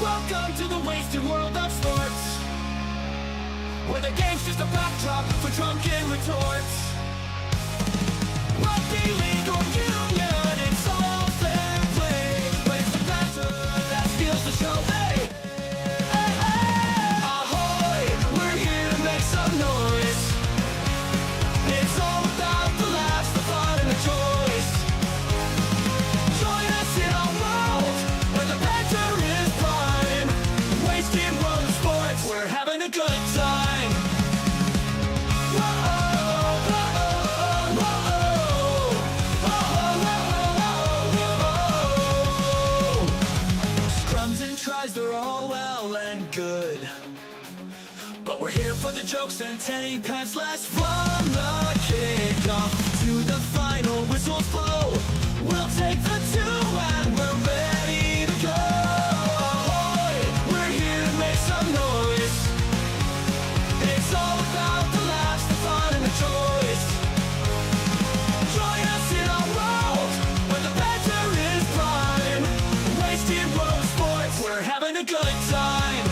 Welcome to the wasted world of sports, where the game's just a backdrop for drunken retorts. Rugby league or union, it's all fair play, but it's the banter that steals the show. Hey, hey, hey, ahoy, we're here to make some noise. It's all about the laughs, the fun, and the joys. Join us in our world where the banter is prime. Wasted world of sports, we're having a good time. Scrums and tries, they're all well and good, but we're here for the jokes and 10 pants less. From the kickoff to the final whistles blow, we'll take the 2 and we're ready to go. Ahoy, we're here to make some noise. It's all about the laughs, the fun, and the joys. Join us in our world where the banter is prime. Wasted world of sports, we're having a good time.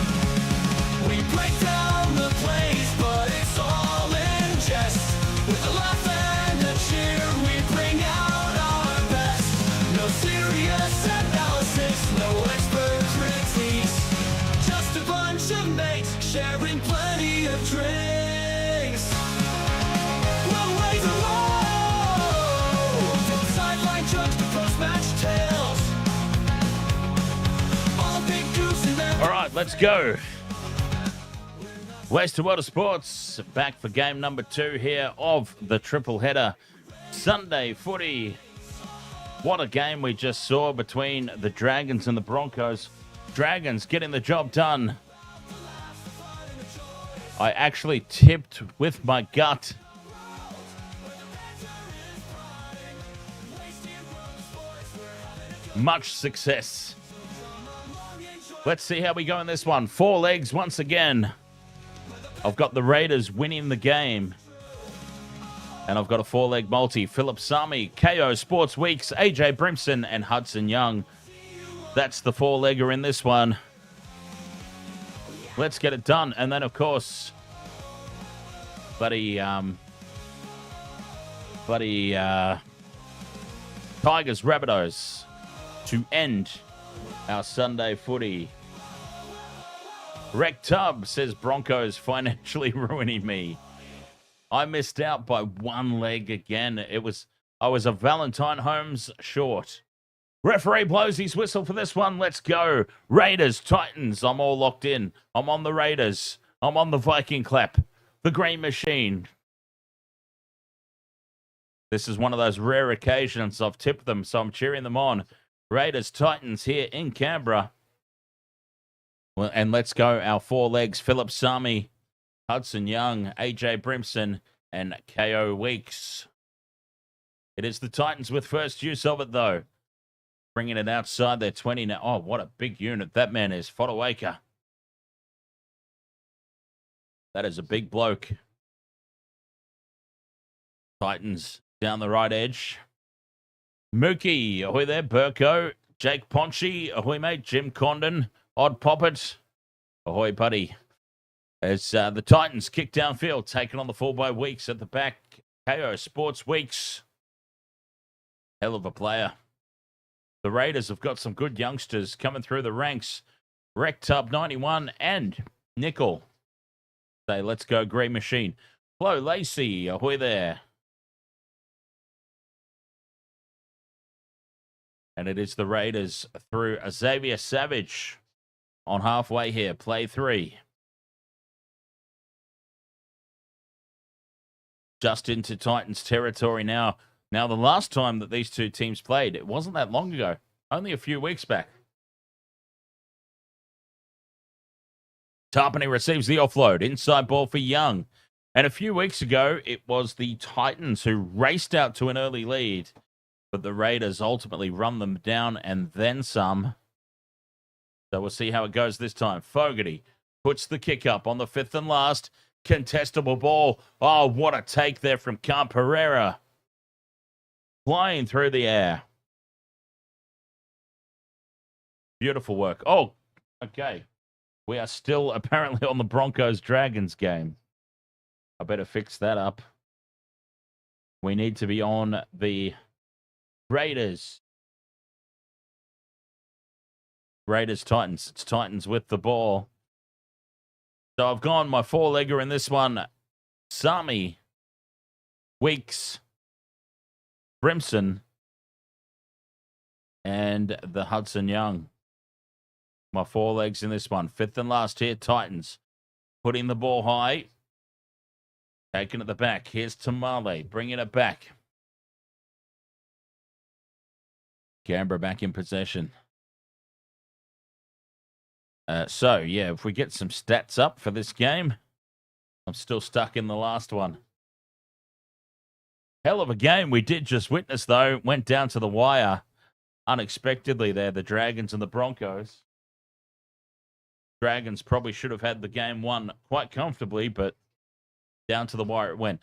We break down the plays, but it's all in jest. With a laugh and a cheer, we bring out our best. No serious analysis, no expert critiques, just a bunch of mates sharing plenty of drinks. We'll raise a roll, from sideline jokes to post-match tales. All big goose in there. All right, let's go. Wasted World of Sports, back for game number 2 here of the triple header. Sunday footy. What a game we just saw between the Dragons and the Broncos. Dragons getting the job done. I actually tipped with my gut. Much success. Let's see how we go in this one. 4 legs once again. I've got the Raiders winning the game. And I've got a 4-leg multi. Philip Sami, KO Sports Weeks, AJ Brimson, and Hudson Young. That's the 4-legger in this one. Let's get it done. And then, of course, Tigers Rabbitohs to end our Sunday footy. Rec Tub says Broncos financially ruining me. I missed out by 1 leg again. I was a Valentine Holmes short. Referee blows his whistle for this one. Let's go. Raiders, Titans. I'm all locked in. I'm on the Raiders. I'm on the Viking clap. The Green Machine. This is one of those rare occasions I've tipped them, so I'm cheering them on. Raiders, Titans here in Canberra. Well, and let's go. Our 4 legs. Philip Sami, Hudson Young, AJ Brimson, and KO Weeks. It is the Titans with first use of it, though. Bringing it outside their 20 now. Oh, what a big unit that man is. Fodawaker. That is a big bloke. Titans down the right edge. Mookie, ahoy there. Burko, Jake Ponchi, ahoy mate. Jim Condon, Odd Poppet, ahoy buddy. As the Titans kick downfield, taken on the 4 by Weeks at the back. KO Sports Weeks. Hell of a player. The Raiders have got some good youngsters coming through the ranks. Rec Tub 91 and Nickel. Say, let's go Grey Machine. Flo Lacey, ahoy there. And it is the Raiders through Xavier Savage on halfway here. Play 3. Just into Titans territory now. Now, the last time that these two teams played, it wasn't that long ago. Only a few weeks back. Tarpany receives the offload. Inside ball for Young. And a few weeks ago, it was the Titans who raced out to an early lead. But the Raiders ultimately run them down and then some. So we'll see how it goes this time. Fogarty puts the kick up on the 5th and last. Contestable ball. Oh, what a take there from Camp Pereira. Flying through the air. Beautiful work. Oh, Okay. We are still apparently on the Broncos-Dragons game. I better fix that up. We need to be on the Raiders. Raiders-Titans. It's Titans with the ball. So I've gone my four-legger in this one. Sami, Weeks, Brimson, and the Hudson Young. My four legs in this one. Fifth and last here, Titans. Putting the ball high. Taking it the back. Here's Tamale. Bringing it back. Canberra back in possession. So, yeah, if we get some stats up for this game, I'm still stuck in the last one. Hell of a game we did just witness, though. Went down to the wire unexpectedly there, the Dragons and the Broncos. Dragons probably should have had the game won quite comfortably, but down to the wire it went.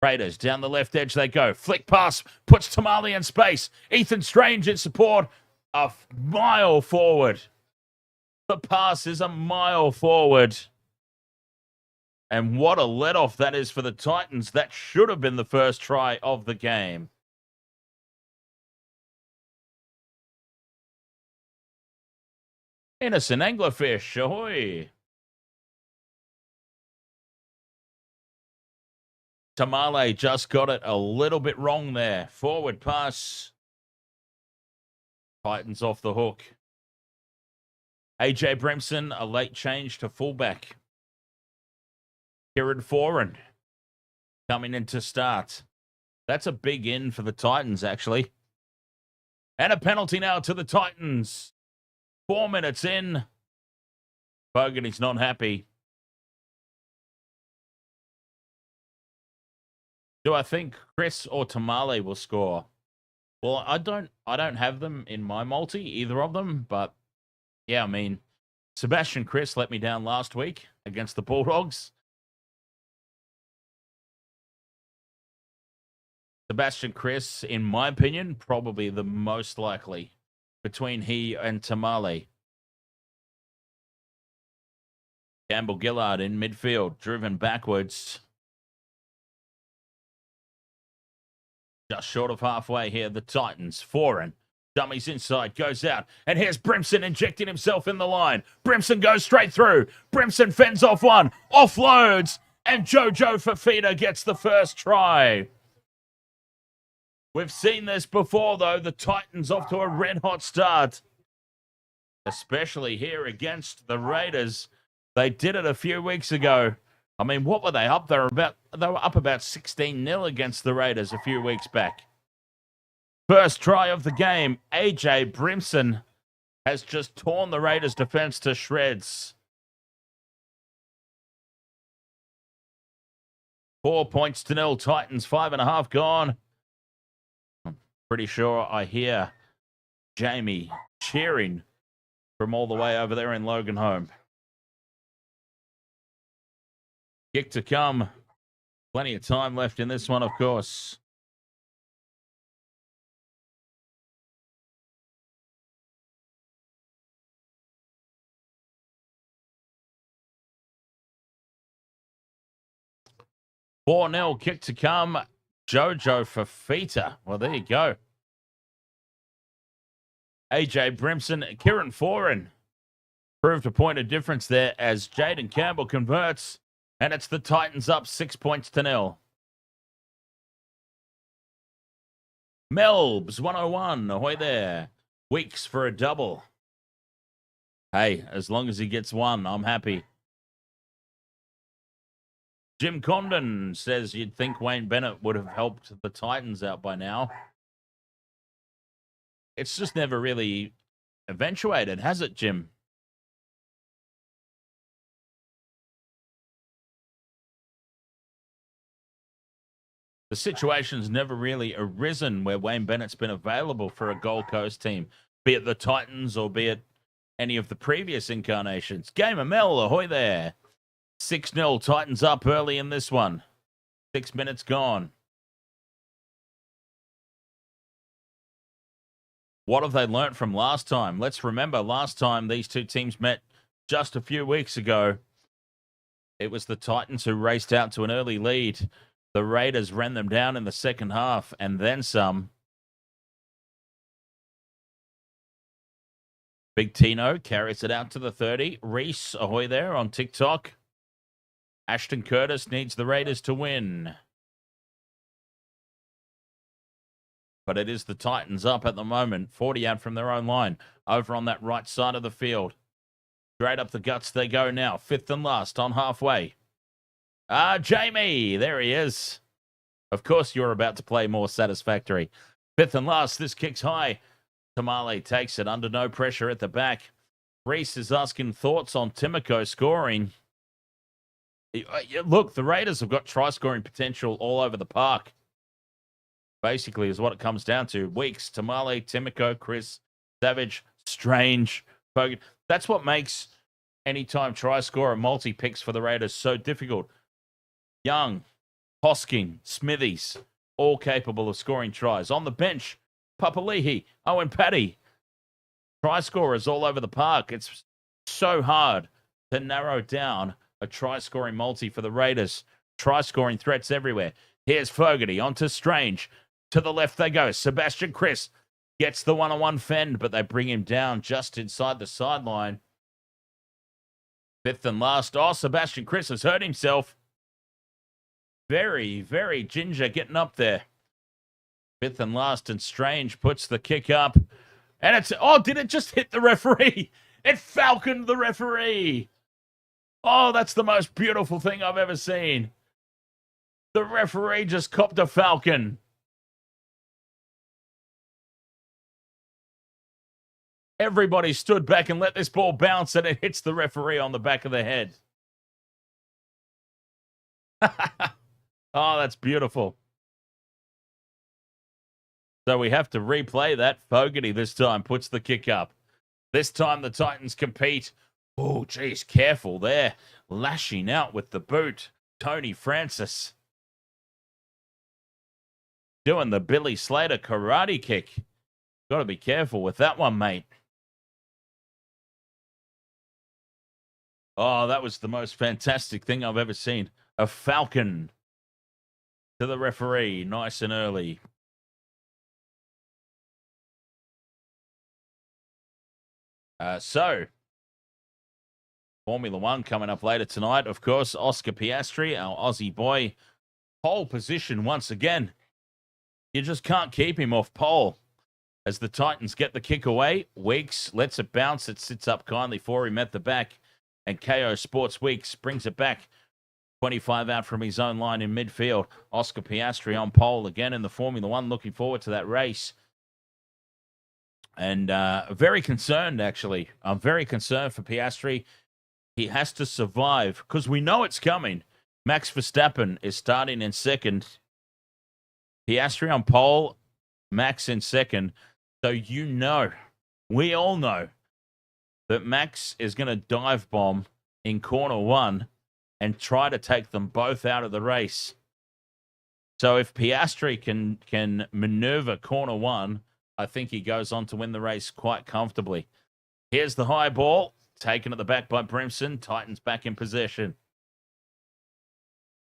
Raiders, down the left edge they go. Flick pass, puts Tamale in space. Ethan Strange in support. A mile forward. The pass is a mile forward. And what a let-off that is for the Titans. That should have been the first try of the game. Innocent anglerfish, ahoy. Tamale just got it a little bit wrong there. Forward pass. Titans off the hook. AJ Brimson, a late change to fullback. Kieran Foran coming in to start. That's a big in for the Titans, actually. And a penalty now to the Titans. 4 minutes in. Fogarty's not happy. Do I think Chris or Tamale will score? Well, I don't have them in my multi, either of them, but yeah, I mean, Sebastian Chris let me down last week against the Bulldogs. Sebastian Chris, in my opinion, probably the most likely between he and Tamale. Campbell Gillard in midfield, driven backwards. Just short of halfway here, the Titans. Foran, dummies inside, goes out. And here's Brimson injecting himself in the line. Brimson goes straight through. Brimson fends off one, offloads, and Jojo Fafita gets the first try. We've seen this before, though. The Titans off to a red-hot start. Especially here against the Raiders. They did it a few weeks ago. I mean, what were they up? They were up about 16-0 against the Raiders a few weeks back. First try of the game. AJ Brimson has just torn the Raiders' defense to shreds. 4 points to 0. Titans 5.5 gone. I'm pretty sure I hear Jamie cheering from all the way over there in Loganholme. Kick to come. Plenty of time left in this one, of course. Four 0 kick to come. Jojo Fafita. Well, there you go. AJ Brimson, Kieran Foran proved a point of difference there as Jaden Campbell converts. And it's the Titans up 6 points to 0. Melbs 101. Ahoy there. Weeks for a double. Hey, as long as he gets one, I'm happy. Jim Condon says you'd think Wayne Bennett would have helped the Titans out by now. It's just never really eventuated, has it, Jim? The situation's never really arisen where Wayne Bennett's been available for a Gold Coast team, be it the Titans or be it any of the previous incarnations. Gamer Mel, ahoy there. 6-0, Titans up early in this one. 6 minutes gone. What have they learnt from last time? Let's remember last time these two teams met just a few weeks ago. It was the Titans who raced out to an early lead. The Raiders ran them down in the second half and then some. Big Tino carries it out to the 30. Reese, ahoy there on TikTok. Ashton Curtis needs the Raiders to win. But it is the Titans up at the moment. 40 out from their own line. Over on that right side of the field. Straight up the guts they go now. Fifth and last on halfway. Jamie. There he is. Of course you're about to play more satisfactory. Fifth and last. This kick's high. Tamale takes it under no pressure at the back. Reese is asking thoughts on Timoko scoring. Look, the Raiders have got try-scoring potential all over the park. Basically is what it comes down to. Weeks, Tamale, Timoko, Chris, Savage, Strange, Bogan. That's what makes anytime try-scorer multi-picks for the Raiders so difficult. Young, Hosking, Smithies, all capable of scoring tries. On the bench, Papali'i, Owen Paddy. Try scorers all over the park. It's so hard to narrow down a try-scoring multi for the Raiders. Try-scoring threats everywhere. Here's Fogarty onto Strange. To the left they go. Sebastian Chris gets the one-on-one fend, but they bring him down just inside the sideline. Fifth and last. Oh, Sebastian Chris has hurt himself. Very, very ginger getting up there. Fifth and last, and Strange puts the kick up. And it's... Oh, did it just hit the referee? It falconed the referee. Oh, that's the most beautiful thing I've ever seen. The referee just copped a falcon. Everybody stood back and let this ball bounce, and it hits the referee on the back of the head. Oh, that's beautiful. So we have to replay that. Fogarty this time puts the kick up. This time the Titans compete. Oh, geez, careful there. Lashing out with the boot. Tony Francis. Doing the Billy Slater karate kick. Got to be careful with that one, mate. Oh, that was the most fantastic thing I've ever seen. A falcon to the referee, nice and early. So, Formula One coming up later tonight. Of course, Oscar Piastri, our Aussie boy, pole position once again. You just can't keep him off pole. As the Titans get the kick away, Weeks lets it bounce. It sits up kindly for him at the back. And KO Sports Weeks brings it back. 25 out from his own line in midfield. Oscar Piastri on pole again in the Formula One. Looking forward to that race. And very concerned, actually. I'm very concerned for Piastri. He has to survive because we know it's coming. Max Verstappen is starting in second. Piastri on pole, Max in second. So you know, we all know that Max is going to dive bomb in corner one and try to take them both out of the race. So if Piastri can maneuver corner one, I think he goes on to win the race quite comfortably. Here's the high ball, taken at the back by Brimson. Titans back in possession.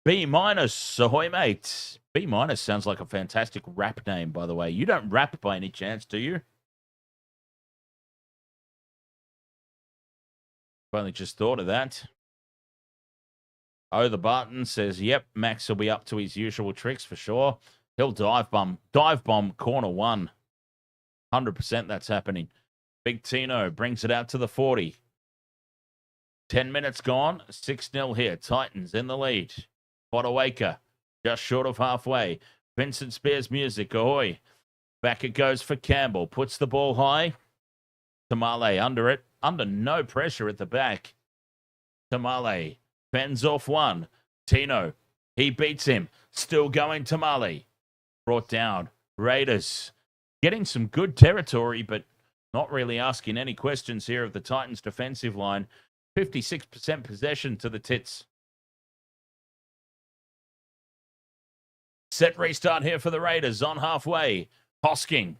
B-, ahoy, mate. B- sounds like a fantastic rap name, by the way. You don't rap by any chance, do you? I've only just thought of that. Oh, the Barton says, yep, Max will be up to his usual tricks for sure. He'll dive bomb corner one. 100% that's happening. Big Tino brings it out to the 40. 10 minutes gone. 6-0 here. Titans in the lead. Potawaker just short of halfway. Vincent Spears music. Ahoy. Back it goes for Campbell. Puts the ball high. Tamale under it. Under no pressure at the back. Tamale fends off one. Tino. He beats him. Still going Tamale. Brought down. Raiders. Getting some good territory, but not really asking any questions here of the Titans' defensive line. 56% possession to the Tits. Set restart here for the Raiders on halfway. Hosking.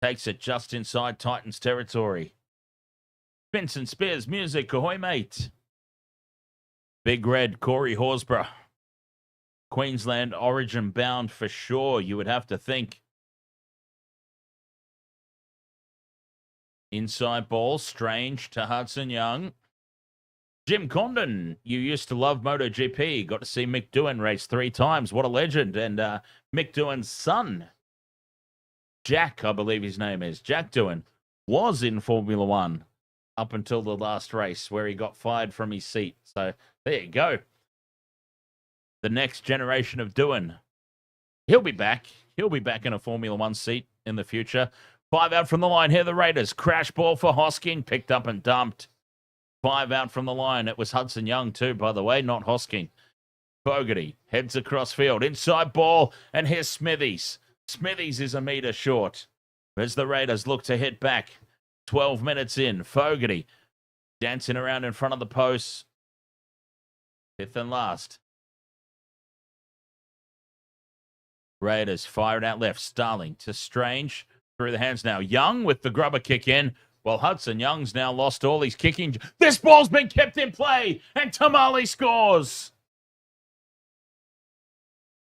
Takes it just inside Titans territory. Vincent Spears music, ahoy mate. Big Red, Corey Horsburgh. Queensland origin bound for sure, you would have to think. Inside ball, Strange to Hudson Young. Jim Condon, you used to love MotoGP. Got to see Mick Doohan race 3 times. What a legend. And Mick Doohan's son, Jack, I believe his name is, Jack Doohan, was in Formula One up until the last race where he got fired from his seat. So there you go. The next generation of Doohan. He'll be back. He'll be back in a Formula One seat in the future. 5 out from the line here, the Raiders. Crash ball for Hosking, picked up and dumped. 5 out from the line. It was Hudson Young too, by the way, not Hosking. Fogarty heads across field. Inside ball, and here's Smithies. Smithies is a metre short as the Raiders look to hit back. 12 minutes in. Fogarty dancing around in front of the post. 5th and last. Raiders fire it out left. Starling to Strange. Through the hands now. Young with the grubber kick in. Well, Hudson Young's now lost all his kicking. This ball's been kept in play. And Tamale scores.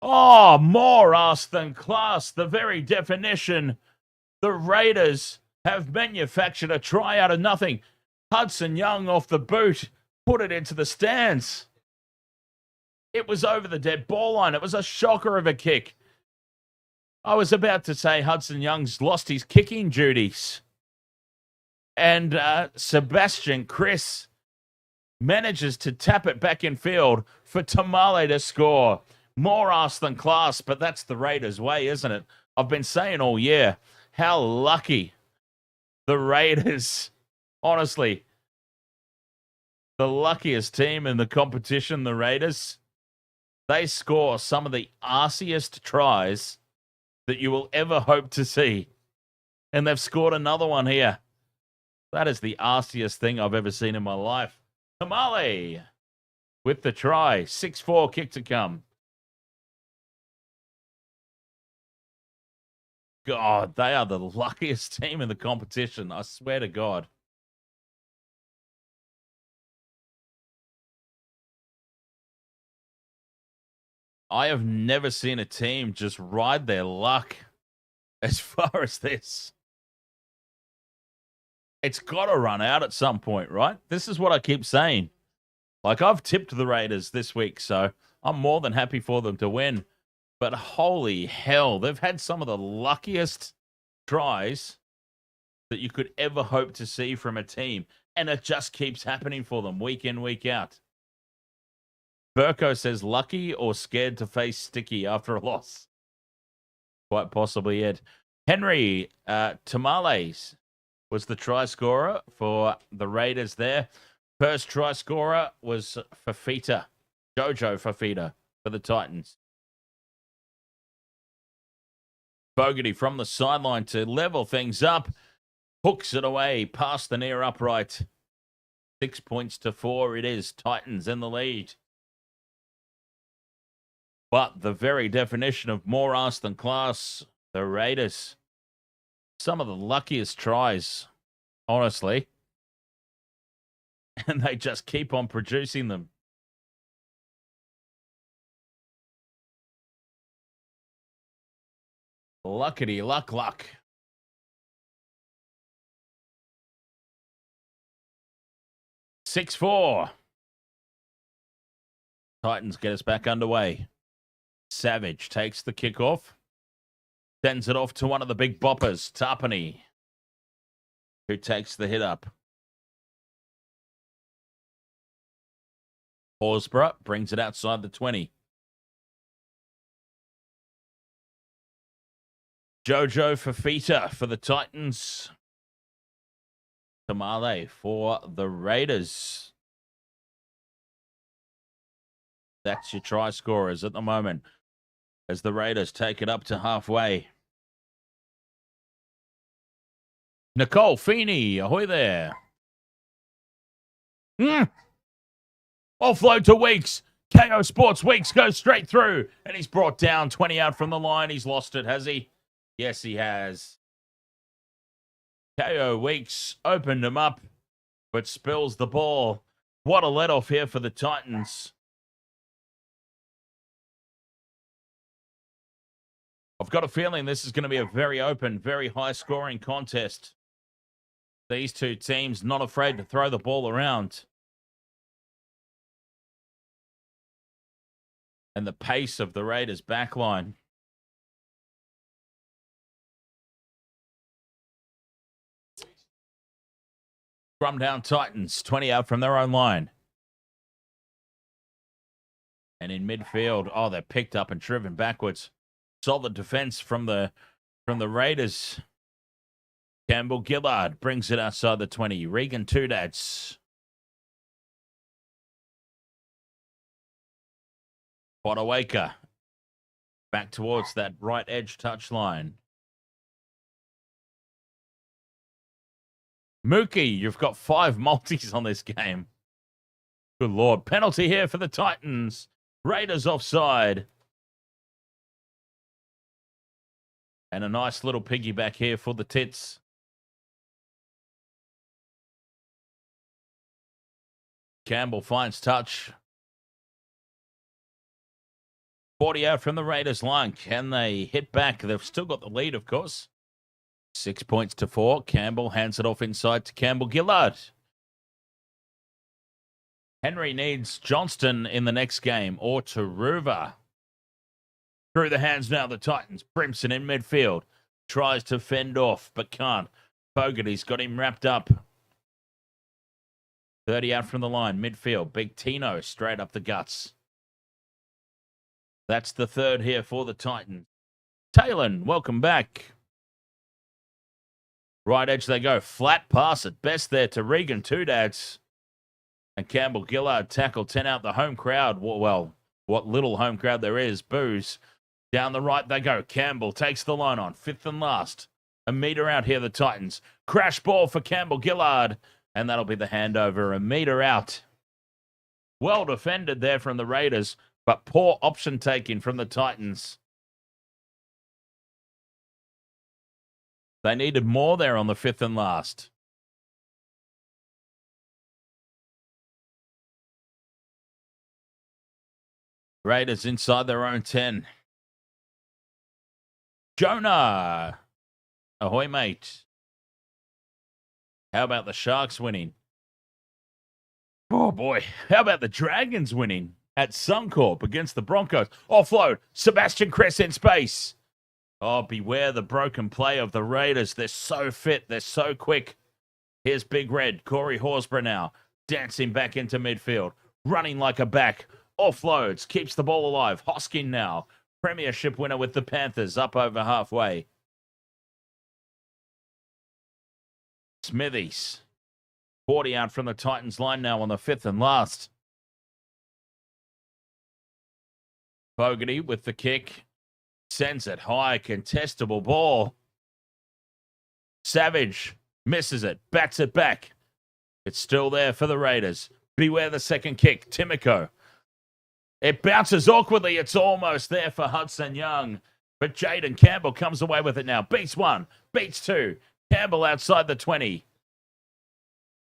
Oh, more ass than class. The very definition. The Raiders have manufactured a try out of nothing. Hudson Young off the boot. Put it into the stands. It was over the dead ball line. It was a shocker of a kick. I was about to say Hudson Young's lost his kicking duties. And Sebastian Chris manages to tap it back in field for Tamale to score. More ass than class, but that's the Raiders' way, isn't it? I've been saying all year, how lucky the Raiders, honestly, the luckiest team in the competition, the Raiders. They score some of the arsiest tries that you will ever hope to see. And they've scored another one here. That is the arsiest thing I've ever seen in my life. Tamale with the try. 6-4 kick to come. God, they are the luckiest team in the competition. I swear to God. I have never seen a team just ride their luck as far as this. It's got to run out at some point, right? This is what I keep saying. Like, I've tipped the Raiders this week, so I'm more than happy for them to win. But holy hell, they've had some of the luckiest tries that you could ever hope to see from a team. And it just keeps happening for them week in, week out. Burko says lucky or scared to face Sticky after a loss. Quite possibly it. Henry Tamales was the try scorer for the Raiders there. First try scorer was Fafita. Jojo Fafita for the Titans. Fogarty from the sideline to level things up. Hooks it away past the near upright. 6 points to 4 it is. Titans in the lead. But the very definition of more ass than class, the Raiders. Some of the luckiest tries, honestly. And they just keep on producing them. Luckity luck. Six 4. Titans get us back underway. Savage takes the kickoff. Sends it off to one of the big boppers, Tarpany, who takes the hit up. Horsburgh brings it outside the 20. Jojo Fafita for the Titans. Tamale for the Raiders. That's your try scorers at the moment as the Raiders take it up to halfway. Nicole Feeney, ahoy there. Offload to Weeks. KO Sports Weeks goes straight through. And he's brought down 20 out from the line. He's lost it, has he? Yes, he has. KO Weeks opened him up, but spills the ball. What a let-off here for the Titans. I've got a feeling this is going to be a very open, very high-scoring contest. These two teams not afraid to throw the ball around. And the pace of the Raiders' backline. Scrum down Titans, 20 out from their own line. And in midfield, oh, they're picked up and driven backwards. Solid defense from the Raiders. Campbell Gillard brings it outside the 20. Regan Tudats. Botawaker back towards that right edge touchline. Mookie, you've got 5 multis on this game. Good Lord. Penalty here for the Titans. Raiders offside. And a nice little piggyback here for the Tits. Campbell finds touch. 40 out from the Raiders line. Can they hit back? They've still got the lead, of course. 6 points to 4. Campbell hands it off inside to Campbell Gillard. Henry needs Johnston in the next game or Taruva. Through the hands now, the Titans. Brimson in midfield. Tries to fend off, but can't. Fogarty's got him wrapped up. 30 out from the line. Midfield. Big Tino straight up the guts. That's the third here for the Titans. Talon, welcome back. Right edge they go. Flat pass at best there to Regan Tudats. And Campbell Gillard tackle 10 out the home crowd. Well, what little home crowd there is. Boos. Down the right they go. Campbell takes the line on. 5th and last. A metre out here, the Titans. Crash ball for Campbell Gillard. And that'll be the handover. A metre out. Well defended there from the Raiders. But poor option taking from the Titans. They needed more there on the 5th and last. Raiders inside their own 10. Jonah. Ahoy, mate. How about the Sharks winning? Oh, boy. How about the Dragons winning at Suncorp against the Broncos? Offload. Sebastian Kress in space. Oh, beware the broken play of the Raiders. They're so fit. They're so quick. Here's Big Red. Corey Horsburgh now. Dancing back into midfield. Running like a back. Offloads. Keeps the ball alive. Hoskin now. Premiership winner with the Panthers. Up over halfway. Smithies. 40 out from the Titans line now on the 5th and last. Fogarty with the kick. Sends it high. Contestable ball. Savage misses it. Bats it back. It's still there for the Raiders. Beware the second kick. Timoko. It bounces awkwardly. It's almost there for Hudson Young. But Jaden Campbell comes away with it now. Beats 1. Beats 2. Campbell outside the 20.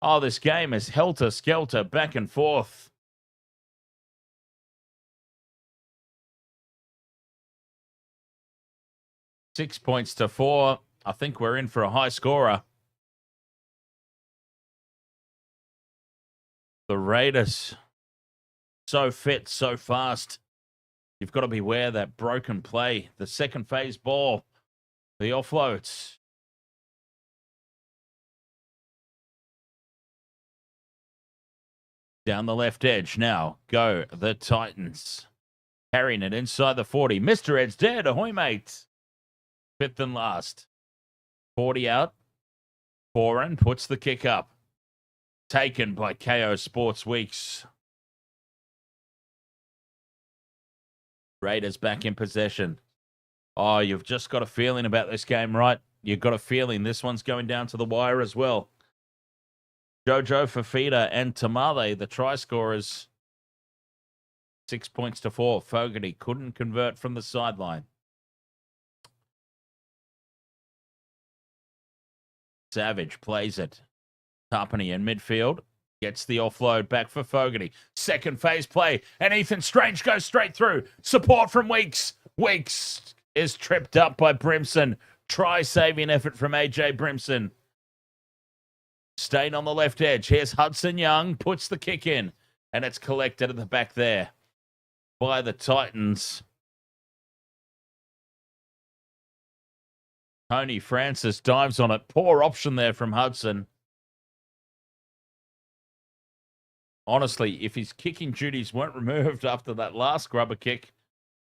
Oh, this game is helter-skelter, back and forth. Six points to 4. I think we're in for a high scorer. The Raiders, so fit, so fast. You've got to beware that broken play. The second phase ball, the offloads. Down the left edge now. Go the Titans. Carrying it inside the 40. Mr. Ed's dead. Ahoy, mates. 5th and last. 40 out. Foran puts the kick up. Taken by KO Sports Weeks. Raiders back in possession. Oh, you've just got a feeling about this game, right? You've got a feeling this one's going down to the wire as well. Jojo Fafita and Tamale, the try scorers. 6 points to 4. Fogarty couldn't convert from the sideline. Savage plays it. Tarpany in midfield. Gets the offload back for Fogarty. Second phase play. And Ethan Strange goes straight through. Support from Weeks. Weeks is tripped up by Brimson. Try saving effort from AJ Brimson. Staying on the left edge. Here's Hudson Young. Puts the kick in. And it's collected at the back there by the Titans. Tony Francis dives on it. Poor option there from Hudson. Honestly, if his kicking duties weren't removed after that last grubber kick,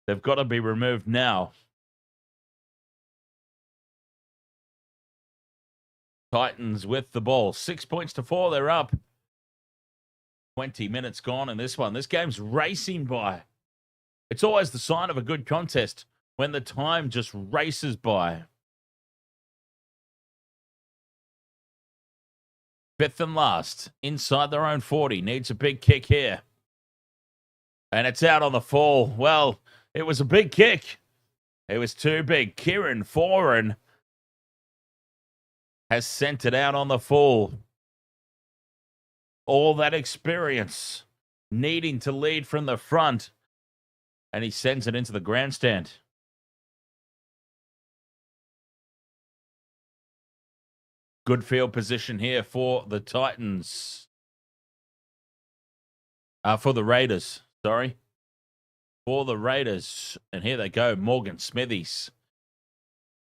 they've got to be removed now. Titans with the ball. 6 points to 4. They're up. 20 minutes gone in this one. This game's racing by. It's always the sign of a good contest when the time just races by. Fifth and last, inside their own 40. Needs a big kick here. And it's out on the fall. Well, it was a big kick. It was too big. Kieran Foran has sent it out on the fall. All that experience, needing to lead from the front. And he sends it into the grandstand. Good field position here for the Titans. For the Raiders, sorry. For the Raiders. And here they go. Morgan Smithies.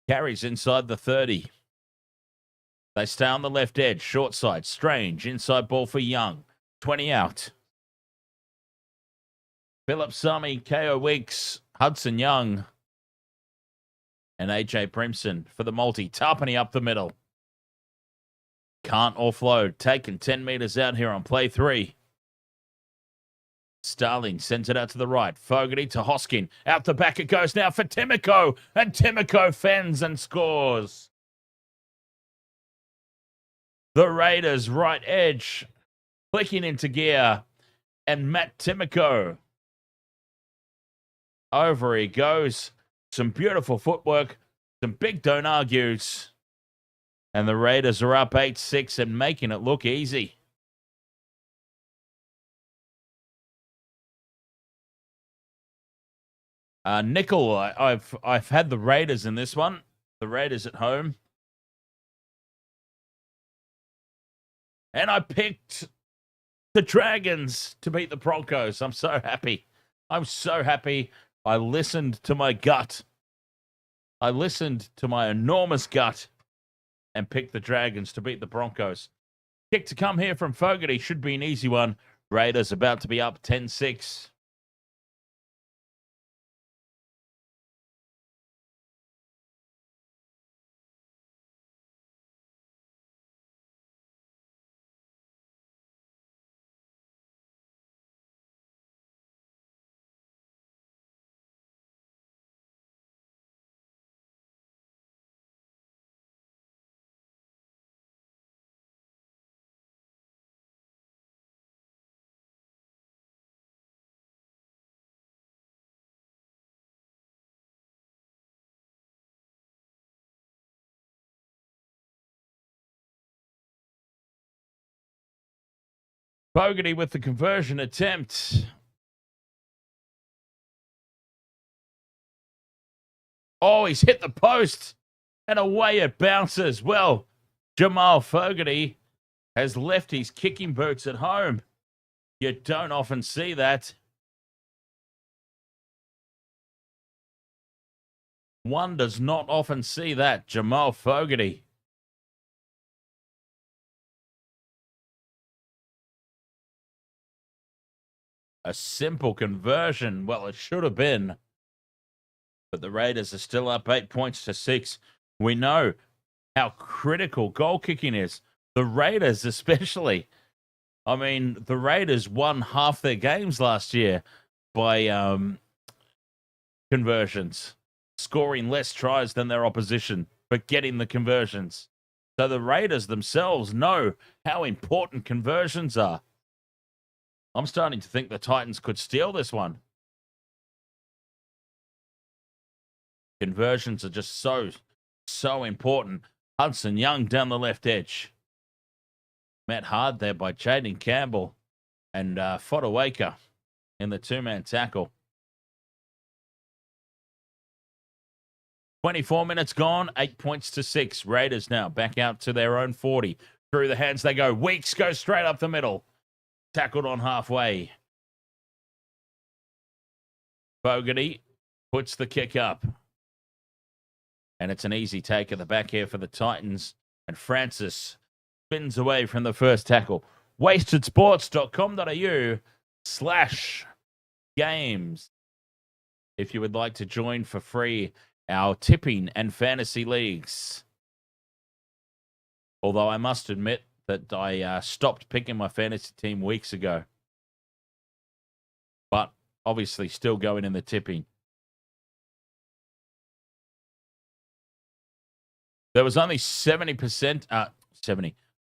Carries inside the 30. They stay on the left edge. Short side. Strange. Inside ball for Young. 20 out. Philip Sami, KO Weeks, Hudson Young. And AJ Brimson for the multi. Tarpany up the middle. Can't offload. Taken 10 meters out here on play 3. Starling sends it out to the right. Fogarty to Hoskin. Out the back it goes now for Timoko. And Timoko fends and scores. The Raiders right edge. Clicking into gear. And Matt Timoko. Over he goes. Some beautiful footwork. Some big don't argues. And the Raiders are up 8-6 and making it look easy. Nickel, I've had the Raiders in this one. The Raiders at home. And I picked the Dragons to beat the Broncos. I'm so happy. I'm so happy. I listened to my gut. I listened to my enormous gut. And pick the Dragons to beat the Broncos. Kick to come here from Fogarty. Should be an easy one. Raiders about to be up 10-6. Fogarty with the conversion attempt. Oh, he's hit the post. And away it bounces. Well, Jamal Fogarty has left his kicking boots at home. You don't often see that. One does not often see that. Jamal Fogarty. A simple conversion. Well, it should have been. But the Raiders are still up 8-6. We know how critical goal kicking is. The Raiders especially. I mean, the Raiders won half their games last year by conversions. Scoring less tries than their opposition, but getting the conversions. So the Raiders themselves know how important conversions are. I'm starting to think the Titans could steal this one. Conversions are just so important. Hudson Young down the left edge. Met hard there by Jaden Campbell and Fodawaker in the two-man tackle. 24 minutes gone, 8 points to 6. Raiders now back out to their own 40. Through the hands they go. Weeks goes straight up the middle. Tackled on halfway. Fogarty puts the kick up. And it's an easy take at the back here for the Titans. And Francis spins away from the first tackle. wastedsports.com.au/games. If you would like to join for free our tipping and fantasy leagues. Although I must admit that I stopped picking my fantasy team weeks ago. But obviously still going in the tipping. There was only 70%,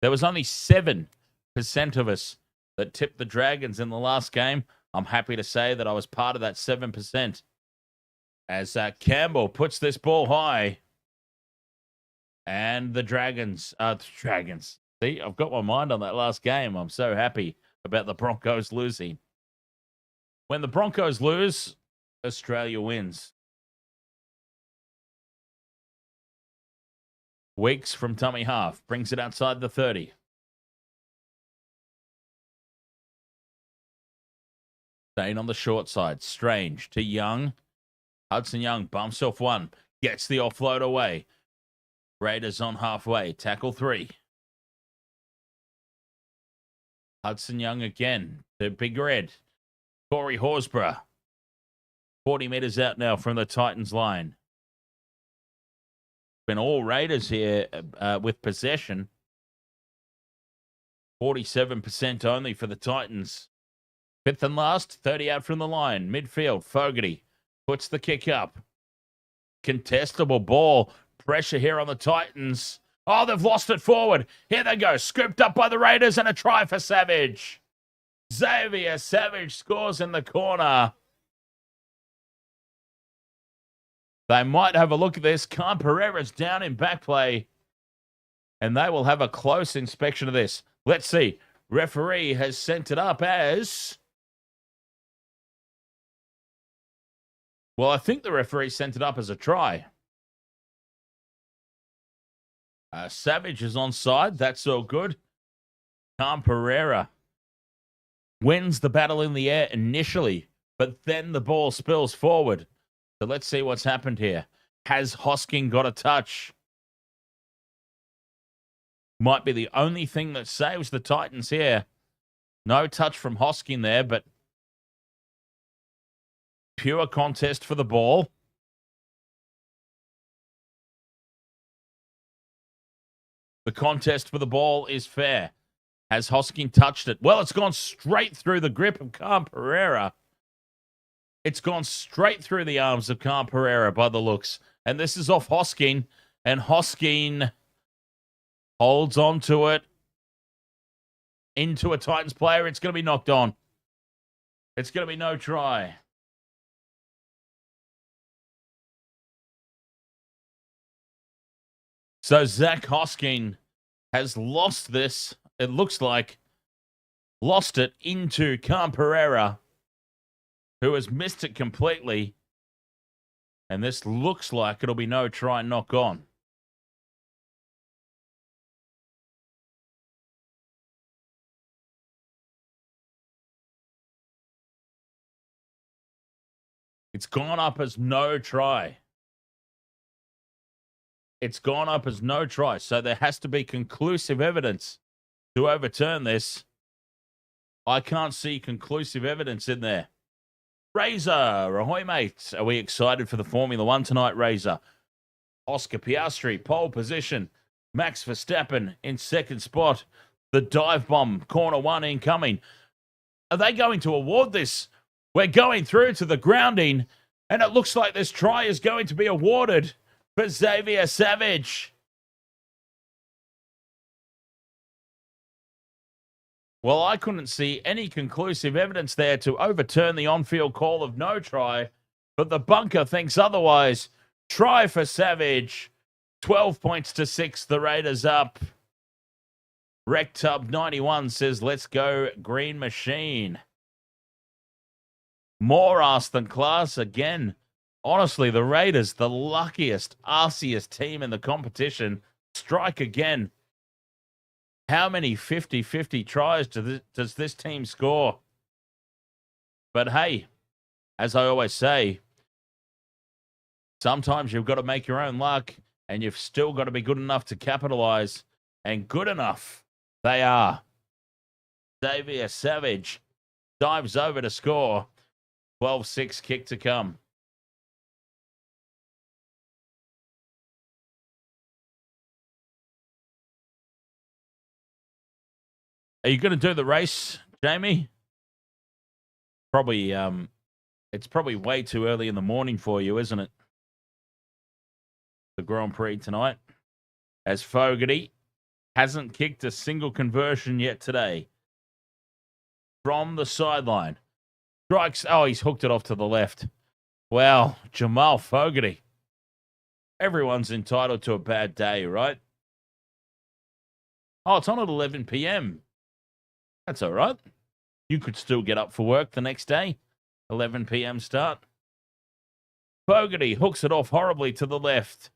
There was only 7% of us that tipped the Dragons in the last game. I'm happy to say that I was part of that 7%. As Campbell puts this ball high. And the Dragons. See, I've got my mind on that last game. I'm so happy about the Broncos losing. When the Broncos lose, Australia wins. Weeks from tummy half. Brings it outside the 30. Staying on the short side. Strange to Young. Hudson Young bumps off one. Gets the offload away. Raiders on halfway. Tackle 3. Hudson Young again. The Big Red. Corey Horsburgh. 40 meters out now from the Titans line. Been all Raiders here with possession. 47% only for the Titans. Fifth and last. 30 out from the line. Midfield. Fogarty. Puts the kick up. Contestable ball. Pressure here on the Titans. Oh, they've lost it forward. Here they go. Scooped up by the Raiders and a try for Savage. Xavier Savage scores in the corner. They might have a look at this. Khan Pereira's down in back play. And they will have a close inspection of this. Let's see. Referee has sent it up as... Well, I think the referee sent it up as a try. Savage is onside. That's all good. Khan Pereira wins the battle in the air initially, but then the ball spills forward. So let's see what's happened here. Has Hosking got a touch? Might be the only thing that saves the Titans here. No touch from Hosking there, but pure contest for the ball. The contest for the ball is fair. Has Hosking touched it? Well, it's gone straight through the grip of Khan Pereira. It's gone straight through the arms of Khan Pereira by the looks. And this is off Hosking. And Hosking holds on to it. Into a Titans player. It's going to be knocked on. It's going to be no try. So Zach Hosking has lost this. It looks like lost it into Khan Pereira, who has missed it completely. And this looks like it'll be no try, knock on. It's gone up as no try. It's gone up as no try. So there has to be conclusive evidence to overturn this. I can't see conclusive evidence in there. Razor, ahoy, mate. Are we excited for the Formula One tonight, Razor? Oscar Piastri, pole position. Max Verstappen in second spot. The dive bomb, corner one incoming. Are they going to award this? We're going through to the grounding, and it looks like this try is going to be awarded for Xavier Savage. Well, I couldn't see any conclusive evidence there to overturn the on-field call of no try, but the bunker thinks otherwise. Try for Savage. 12 points to 6. The Raiders up. Rectub91 says, let's go Green Machine. More arse than class again. Honestly, the Raiders, the luckiest, arsiest team in the competition. Strike again. How many 50-50 tries does this team score? But hey, as I always say, sometimes you've got to make your own luck, and you've still got to be good enough to capitalize. And good enough they are. Xavier Savage dives over to score. 12-6 kick to come. Are you going to do the race, Jamie? Probably, it's probably way too early in the morning for you, isn't it? The Grand Prix tonight. As Fogarty hasn't kicked a single conversion yet today. From the sideline. Strikes. Oh, he's hooked it off to the left. Wow, Jamal Fogarty. Everyone's entitled to a bad day, right? Oh, it's on at 11 p.m. That's all right. You could still get up for work the next day. 11 p.m. start. Fogarty hooks it off horribly to the left.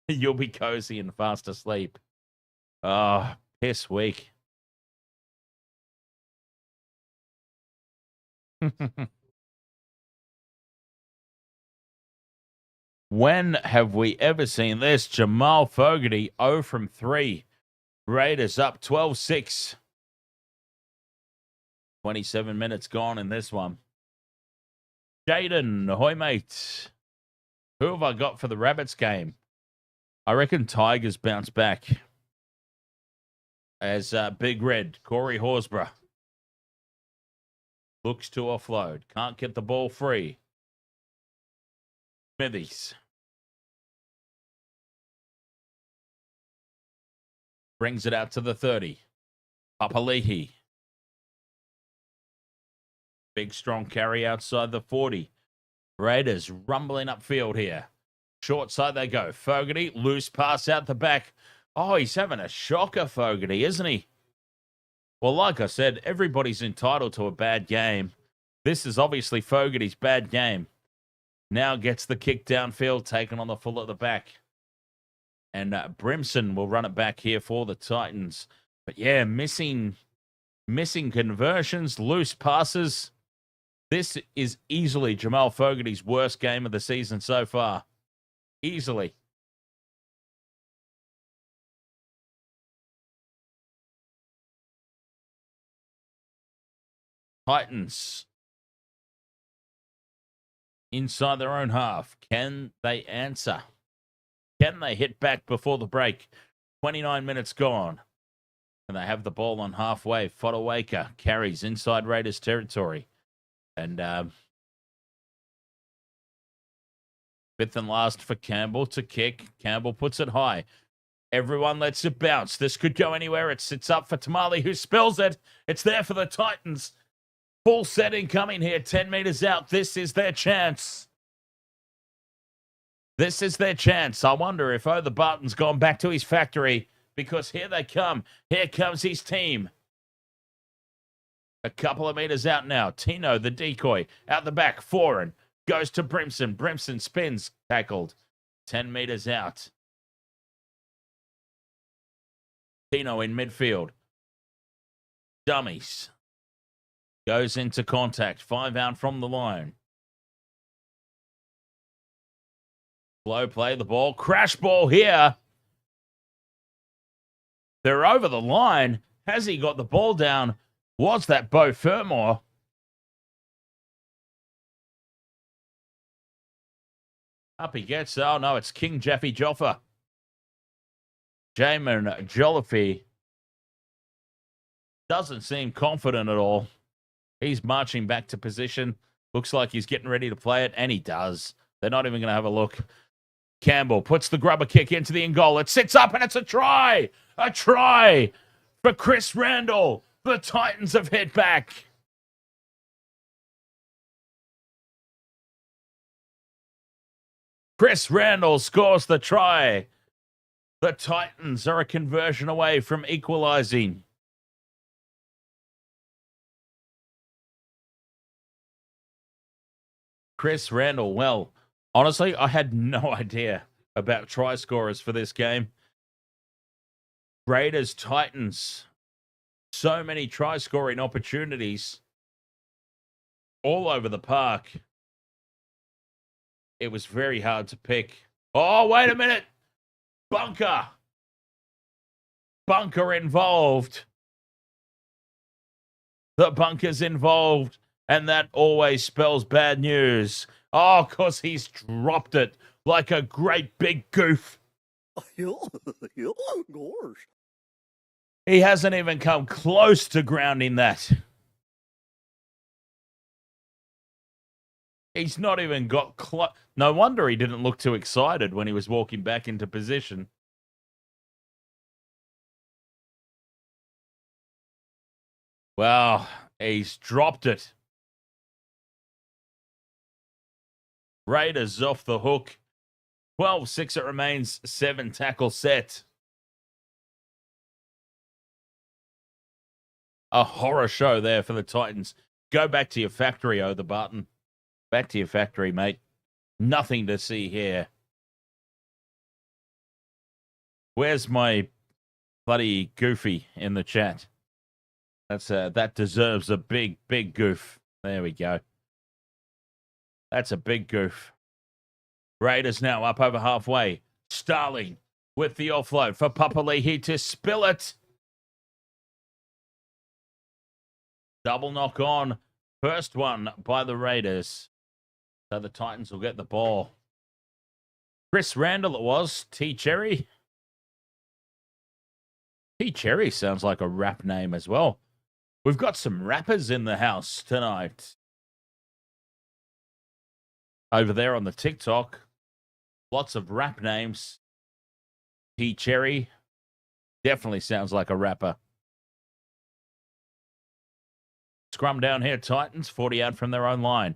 You'll be cozy and fast asleep. Oh, piss week. When have we ever seen this? Jamal Fogarty 0 from 3. Raiders up 12-6. 27 minutes gone in this one. Jaden, ahoy, mate. Who have I got for the Rabbits game? I reckon Tigers bounce back. As Big Red, Corey Horsburgh. Looks to offload. Can't get the ball free. Smithies. Brings it out to the 30. Papali'i. Big strong carry outside the 40. Raiders rumbling upfield here. Short side they go. Fogarty, loose pass out the back. Oh, he's having a shocker, Fogarty, isn't he? Well, like I said, everybody's entitled to a bad game. This is obviously Fogarty's bad game. Now gets the kick downfield, taken on the full at the back. And Brimson will run it back here for the Titans. But yeah, missing conversions, loose passes. This is easily Jamal Fogarty's worst game of the season so far. Easily. Titans. Inside their own half. Can they answer? Can they hit back before the break? 29 minutes gone. And they have the ball on halfway. Fodawaker carries inside Raiders territory. And fifth and last for Campbell to kick. Campbell puts it high. Everyone lets it bounce. This could go anywhere. It sits up for Tamale, who spills it. It's there for the Titans. Full set incoming here. 10 meters out. This is their chance. This is their chance. I wonder if the Barton's gone back to his factory, because here they come. Here comes his team. A couple of meters out now. Tino, the decoy, out the back. Foreign goes to Brimson. Brimson spins, tackled. 10 meters out. Tino in midfield. Dummies. Goes into contact. 5 out from the line. Slow play the ball. Crash ball here. They're over the line. Has he got the ball down? Was that Beau Fermor? Up he gets. Oh, no, it's King Jaffe Joffa. Jamin Jolliffe doesn't seem confident at all. He's marching back to position. Looks like he's getting ready to play it, and he does. They're not even going to have a look. Campbell puts the grubber kick into the end goal. It sits up, and it's a try. A try for Chris Randall. The Titans have hit back. Chris Randall scores the try. The Titans are a conversion away from equalizing. Chris Randall, well, honestly, I had no idea about try scorers for this game. Raiders, Titans, so many try scoring opportunities all over the park. It was very hard to pick. Oh, wait a minute. Bunker. Bunker involved. The bunker's involved, and that always spells bad news. Oh, because he's dropped it like a great big goof. Gosh. He hasn't even come close to grounding that. He's not even got close. No wonder he didn't look too excited when he was walking back into position. Wow, he's dropped it. Raiders off the hook. 12-6 it remains, 7 tackle set. A horror show there for the Titans. Go back to your factory, the Barton. Back to your factory, mate. Nothing to see here. Where's my bloody goofy in the chat? That deserves a big, big goof. There we go. That's a big goof. Raiders now up over halfway. Starling with the offload for Papali'i to spill it. Double knock on. First one by the Raiders. So the Titans will get the ball. Chris Randall it was. T-Cherry. T-Cherry sounds like a rap name as well. We've got some rappers in the house tonight. Over there on the TikTok. Lots of rap names. T-Cherry. Definitely sounds like a rapper. Scrum down here, Titans. 40 out from their own line.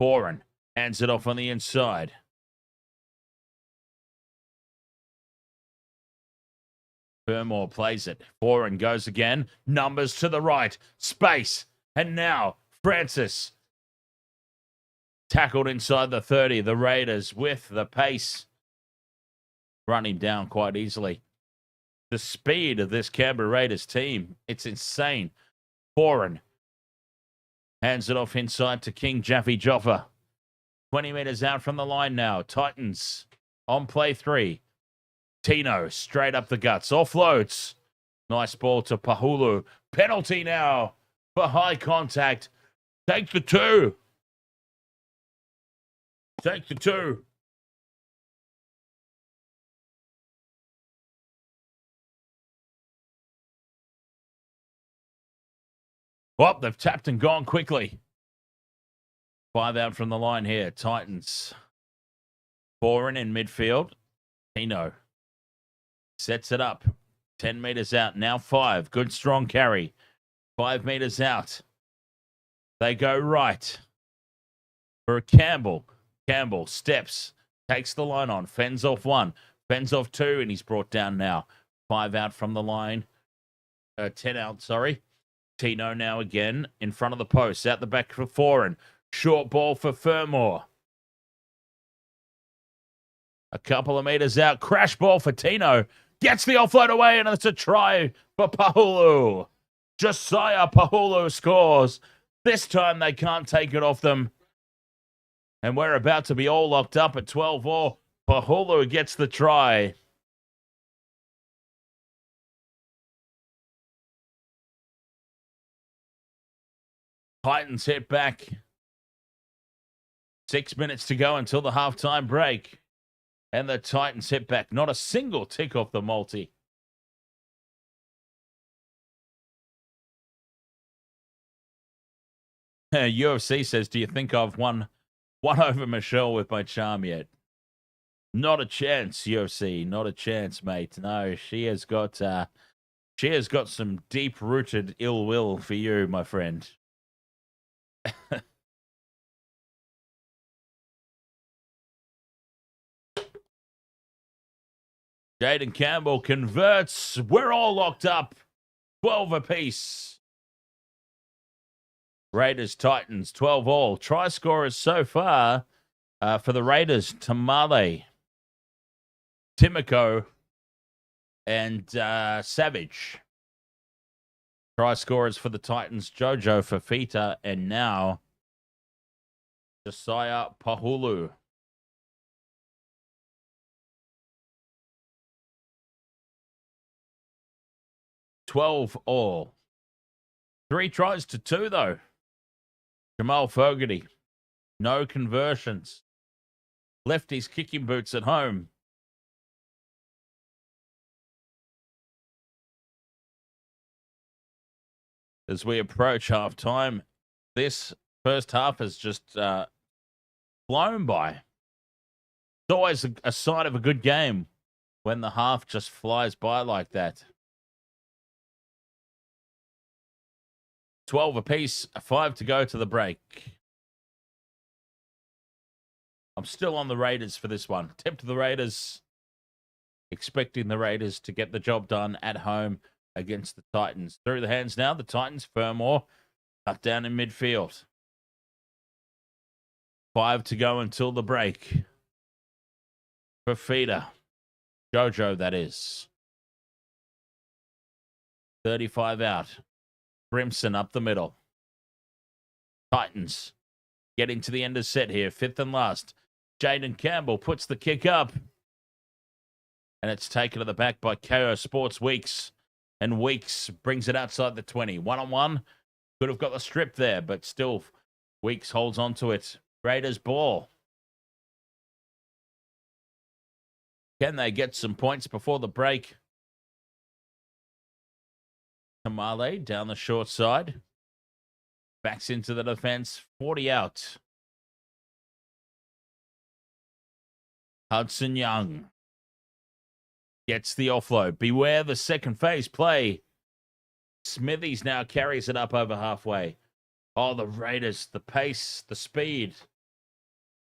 Foran hands it off on the inside. Fermor plays it. Foran goes again. Numbers to the right. Space. And now Francis. Tackled inside the 30. The Raiders with the pace. Running down quite easily. The speed of this Canberra Raiders team. It's insane. Foran hands it off inside to King Jaffe Joffa. 20 meters out from the line now. Titans on play 3. Tino straight up the guts. Offloads. Nice ball to Pahulu. Penalty now for high contact. Take the 2. Take the 2. Well, they've tapped and gone quickly. 5 out from the line here. Titans. Foran in midfield. Tino sets it up. 10 meters out. Now 5. Good strong carry. 5 meters out. They go right. For Campbell. Campbell steps. Takes the line on. Fends off 1. Fends off 2. And he's brought down now. 5 out from the line. 10 out, sorry. Tino now again in front of the post. Out the back for Foran. Short ball for Fermor. A couple of meters out. Crash ball for Tino. Gets the offload away, and it's a try for Pahulu. Josiah Pahulu scores. This time they can't take it off them. And we're about to be all locked up at 12-all. Pahulu gets the try. Titans hit back. 6 minutes to go until the halftime break. And the Titans hit back. Not a single tick off the multi. UFC says, do you think I've won over Michelle with my charm yet? Not a chance, UFC. Not a chance, mate. No, she has got some deep-rooted ill will for you, my friend. Jaden Campbell converts. We're all locked up. 12 apiece. Raiders, Titans, 12 all. Try scorers so far for the Raiders, Tamale, Timoko, and Savage. Try scorers for the Titans, Jojo, Fafita, and now Josiah Pahulu. $12 all. 3 tries to 2, though. Jamal Fogarty. No conversions. Left his kicking boots at home. As we approach halftime, this first half has just flown by. It's always a sign of a good game when the half just flies by like that. 12 apiece, 5 to go to the break. I'm still on the Raiders for this one. Tipped the Raiders, expecting the Raiders to get the job done at home against the Titans. Through the hands now, the Titans, Fermor, cut down in midfield. 5 to go until the break. Fafita. Jojo, that is. 35 out. Brimson up the middle. Titans getting to the end of set here. 5th and last. Jaden Campbell puts the kick up. And it's taken to the back by KO Sports Weeks. And Weeks brings it outside the 20. 1-on-1. Could have got the strip there, but still Weeks holds on to it. Raiders ball. Can they get some points before the break? Tamale down the short side. Backs into the defense. 40 out. Hudson Young gets the offload. Beware the second phase play. Smithies now carries it up over halfway. Oh, the Raiders, the pace, the speed.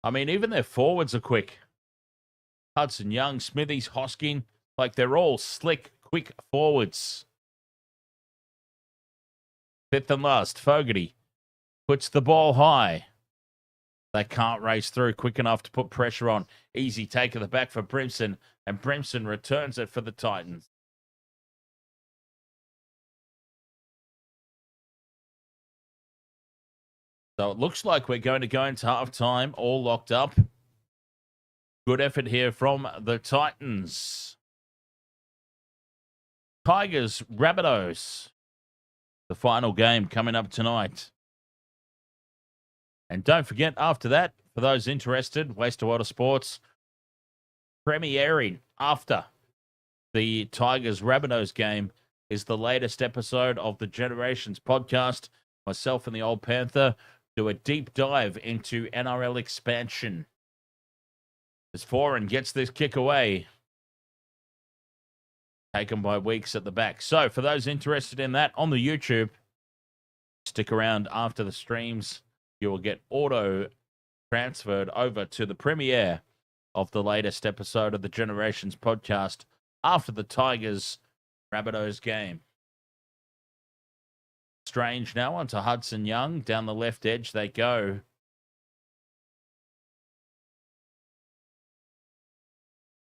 I mean, even their forwards are quick. Hudson Young, Smithies, Hosking, like they're all slick, quick forwards. 5th and last, Fogarty puts the ball high. They can't race through quick enough to put pressure on. Easy take of the back for Brimson, and Brimson returns it for the Titans. So it looks like we're going to go into halftime all locked up. Good effort here from the Titans. Tigers, Rabbitohs. The final game coming up tonight. And don't forget, after that, for those interested, Wastewater Sports premiering after the Tigers Rabbitohs game is the latest episode of the Generations podcast. Myself and the Old Panther do a deep dive into NRL expansion. As Foran gets this kick away, taken by Weeks at the back. So for those interested in that on the YouTube, stick around after the streams. You will get auto transferred over to the premiere of the latest episode of the Generations podcast after the Tigers Rabbitohs game. Strange now onto Hudson Young. Down the left edge they go.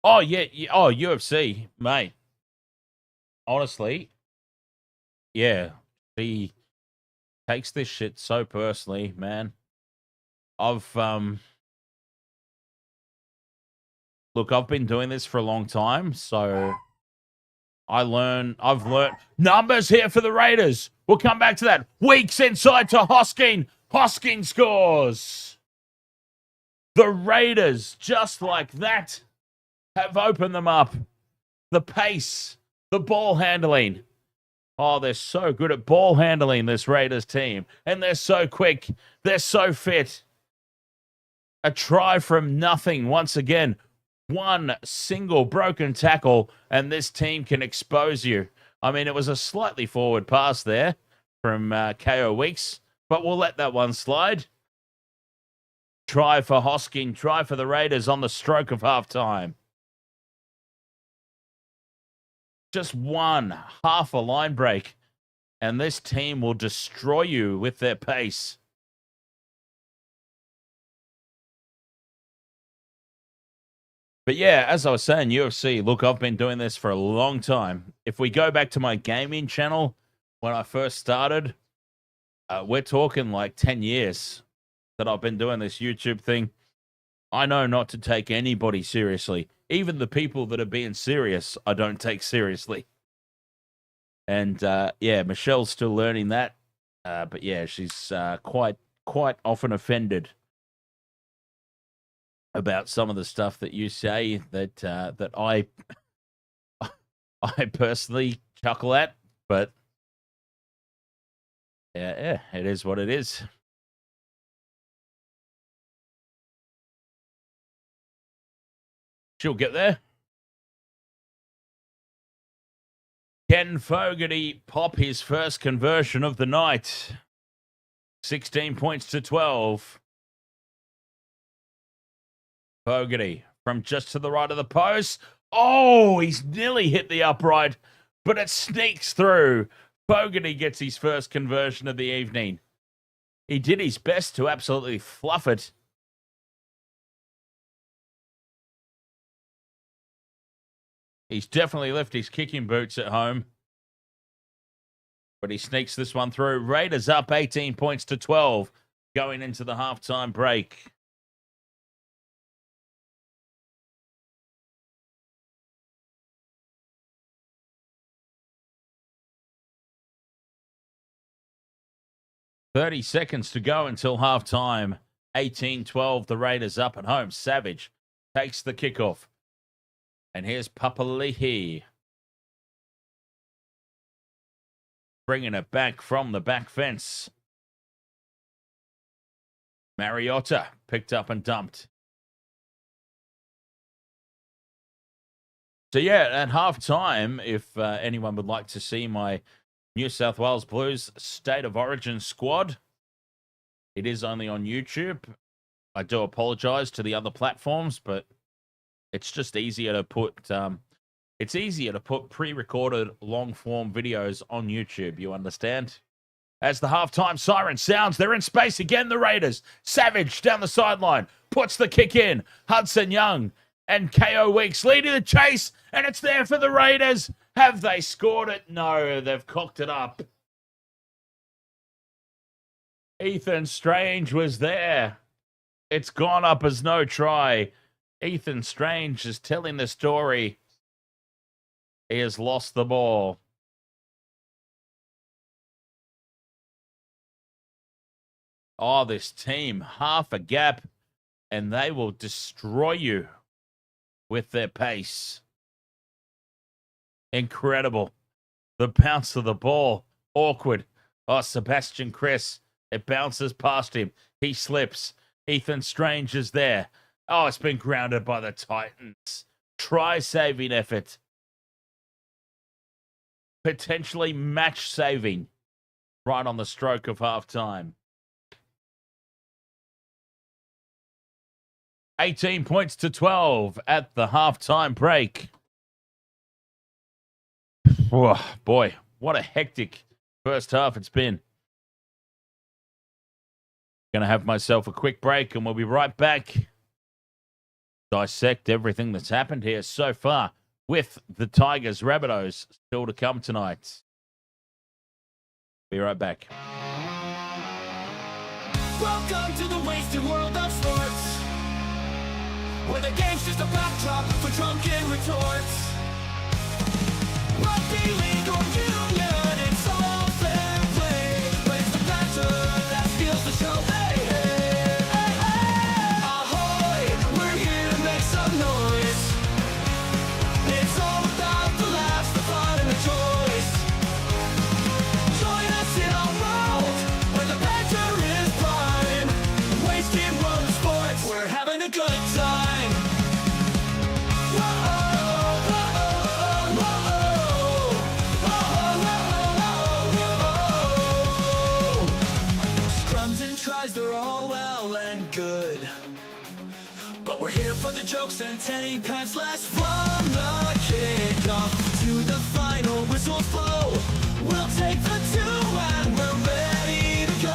Oh, yeah. Oh, UFC, mate. Honestly, yeah. He takes this shit so personally, man. I've been doing this for a long time, so I've learned numbers here for the Raiders. We'll come back to that. Weeks inside to Hosking. Hosking scores. The Raiders, just like that, have opened them up. The pace, the ball handling. Oh, they're so good at ball handling, this Raiders team. And they're so quick. They're so fit. A try from nothing once again. One single broken tackle, and this team can expose you. I mean, it was a slightly forward pass there from KO Weeks, but we'll let that one slide. Try for Hosking, try for the Raiders on the stroke of halftime. Just one half a line break, and this team will destroy you with their pace. But yeah, as I was saying, UFC, look, I've been doing this for a long time. If we go back to my gaming channel, when I first started, we're talking like 10 years that I've been doing this YouTube thing. I know not to take anybody seriously. Even the people that are being serious, I don't take seriously. And yeah, Michelle's still learning that. But yeah, she's quite often offended about some of the stuff that you say that that I personally chuckle at, but yeah, it is what it is. She'll get there. Ken Fogarty pop his first conversion of the night. 16 points to 12. Fogarty from just to the right of the post. Oh, he's nearly hit the upright, but it sneaks through. Fogarty gets his first conversion of the evening. He did his best to absolutely fluff it. He's definitely left his kicking boots at home, but he sneaks this one through. Raiders up 18 points to 12 going into the halftime break. .30 seconds to go until halftime. 18-12, the Raiders up at home. Savage takes the kickoff. And here's Papali'i. Bringing it back from the back fence. Mariota picked up and dumped. So yeah, at halftime, if anyone would like to see my New South Wales Blues State of Origin squad, it is only on YouTube. I do apologize to the other platforms, but it's just easier to put pre-recorded long-form videos on YouTube, you understand? As the halftime siren sounds, they're in space again, the Raiders. Savage down the sideline, puts the kick in. Hudson Young and KO Weeks leading the chase, and it's there for the Raiders. Have they scored it? No, they've cocked it up. Ethan Strange was there. It's gone up as no try. Ethan Strange is telling the story. He has lost the ball. Oh, this team, half a gap, and they will destroy you with their pace. Incredible. The bounce of the ball, awkward. Oh, Sebastian Chris, it bounces past him. He slips. Ethan Strange is there. Oh, it's been grounded by the Titans. Try-saving effort. Potentially match-saving right on the stroke of halftime. 18 points to 12 at the halftime break. Oh, boy, what a hectic first half it's been. Going to have myself a quick break and we'll be right back. Dissect everything that's happened here so far with the Tigers Rabbitohs still to come tonight. Be right back. Welcome to the wasted world of sports, where the game's just a backdrop for drunken retorts. Rugby league or union, it's all fair play, but it's the banter that steals the show. Hey, hey, hey, hey. Ahoy, we're here to make some noise. It's all about the laughs, the fun, and the choice. Join us in our world, where the banter is prime. Wasted world of sports, we're having a good time. They're all well and good, but we're here for the jokes and 10 pence less from the kickoff to the final. whistles blow. We'll take the 2 and we're ready to go.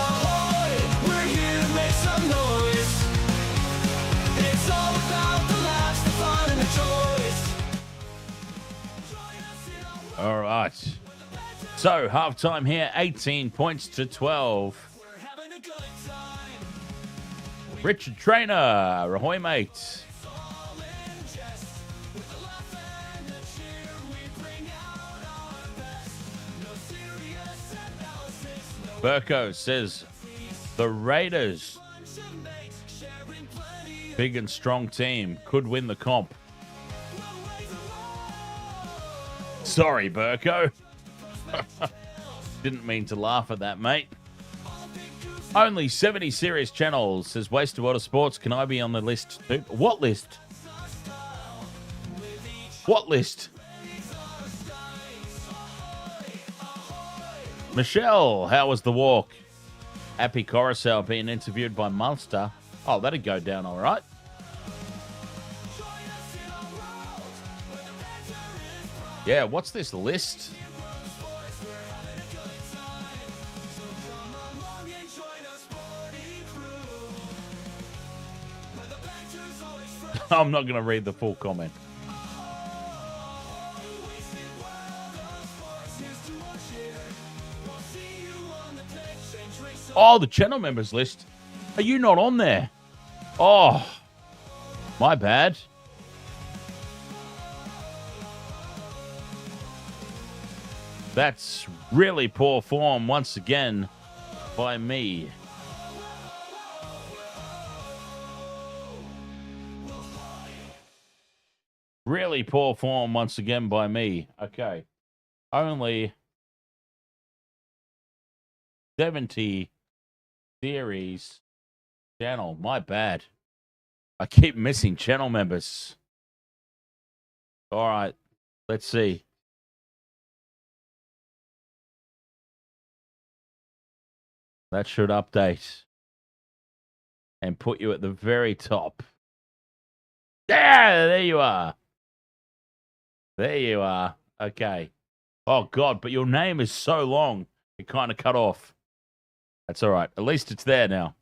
Ahoy, we're here to make some noise. It's all about the laughs, the fun, and the joys. Join us in our All right. So, halftime here, 18 points to 12. we're having a good time. Richard Trainer, ahoy, mate. It's all in jest. With the laugh and the cheer, we bring out our best. No serious analysis, no Burko says the Raiders, bunch of mates sharing plenty of big and strong team, could win the comp. ways of Sorry, Burko. Didn't mean to laugh at that, mate. Only 70 serious channels, says Waste of Water Sports. Can I be on the list too? What list? What list? Michelle, how was the walk? Happy Coruscant being interviewed by Munster. Oh, that'd go down all right. Yeah, what's this list? I'm not going to read the full comment. Oh, the channel members list. Are you not on there? Oh, my bad. That's really poor form once again by me. Really poor form once again by me. Okay. Only 70 series channel. My bad. I keep missing channel members. All right. Let's see. That should update and put you at the very top. Yeah, there you are. There you are. Okay. Oh, God, but your name is so long, it kind of cut off. That's all right. At least it's there now.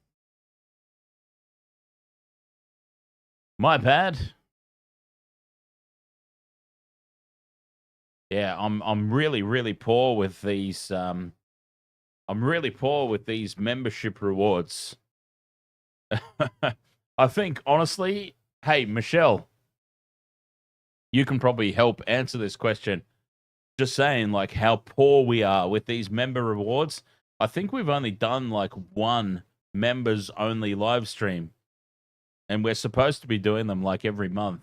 My bad. Yeah, I'm really poor with these. I'm really poor with these membership rewards. I think, honestly, hey, Michelle, you can probably help answer this question. Just saying, like, how poor we are with these member rewards. I think we've only done, like, one members-only live stream. And we're supposed to be doing them, like, every month.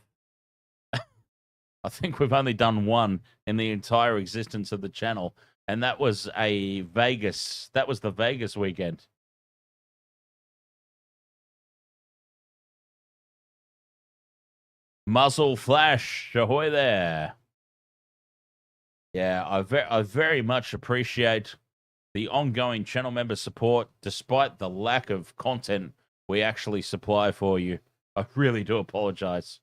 I think we've only done one in the entire existence of the channel. And that was a Vegas. That was the Vegas weekend. Muzzle Flash, ahoy there. Yeah, I very much appreciate the ongoing channel member support, despite the lack of content we actually supply for you. I really do apologize.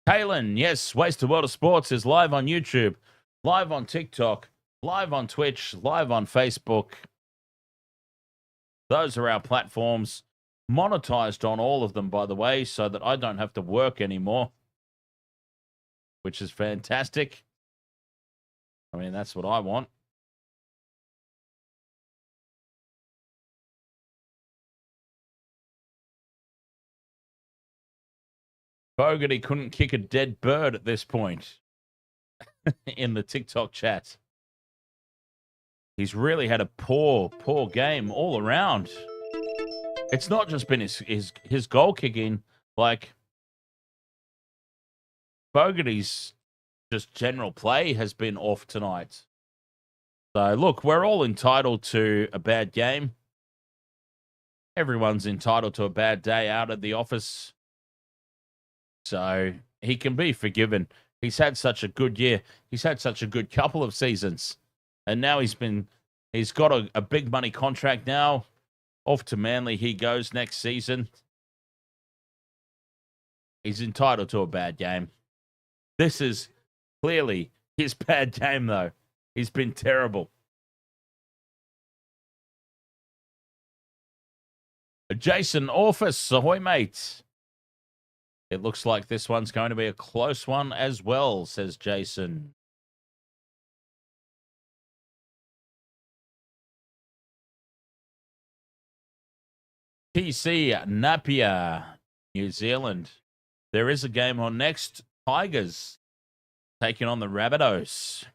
Kaylin, yes, Waste of World of Sports is live on YouTube, live on TikTok, live on Twitch, live on Facebook. Those are our platforms. Monetized on all of them, by the way, so that I don't have to work anymore, which is fantastic. I mean, that's what I want. Fogarty couldn't kick a dead bird at this point in the TikTok chat. He's really had a poor game all around. It's not just been his goal kicking. Like, Fogarty's just general play has been off tonight. So, look, we're all entitled to a bad game. Everyone's entitled to a bad day out at the office. So, he can be forgiven. He's had such a good year. He's had such a good couple of seasons. And now he's got a big money contract now. Off to Manly he goes next season. He's entitled to a bad game. This is Clearly, his bad game, though. He's been terrible. Jason Orphis, ahoy, mate. It looks like this one's going to be a close one as well, says Jason. TC Napier, New Zealand. There is a game on next. Tigers taking on the Rabbitohs.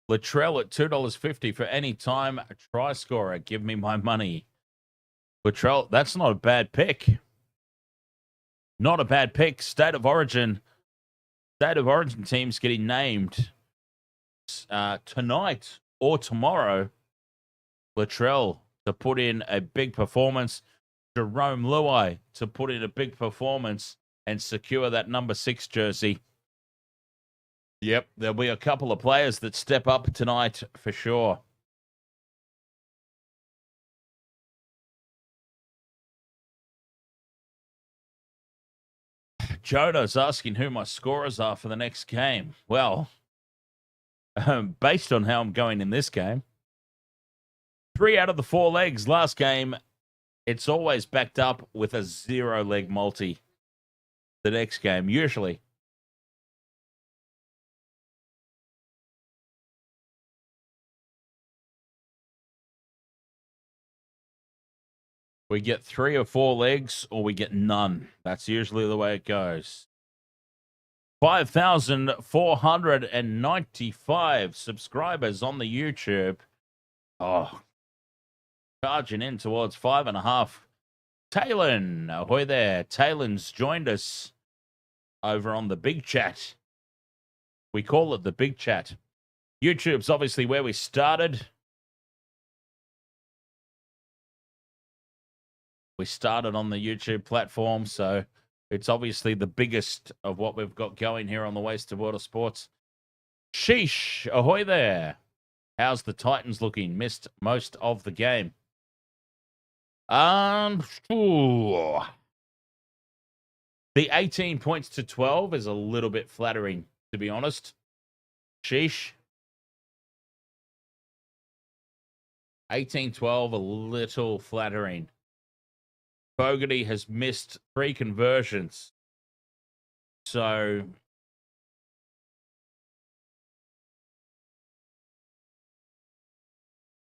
Latrell at $2.50 for any time try scorer. Give me my money. Latrell, that's not a bad pick. Not a bad pick. State of Origin teams getting named tonight or tomorrow. Latrell to put in a big performance. Jerome Luai to put in a big performance and secure that number 6 jersey. Yep, there'll be a couple of players that step up tonight for sure. Jonah's asking who my scorers are for the next game. Well, based on how I'm going in this game, 3 out of the 4 legs last game, it's always backed up with a 0-leg multi the next game, usually. We get 3 or 4 legs or we get none. That's usually the way it goes. 5,495 subscribers on the YouTube. Oh, charging in towards 5.5. Talon, ahoy there. Talon's joined us over on the big chat. We call it the big chat. YouTube's obviously where we started. We started on the YouTube platform, so it's obviously the biggest of what we've got going here on the Waste of Water Sports. Sheesh, ahoy there. How's the Titans looking? Missed most of the game. The 18 points to 12 is a little bit flattering, to be honest. Sheesh. 18-12, a little flattering. Fogarty has missed 3 conversions. So,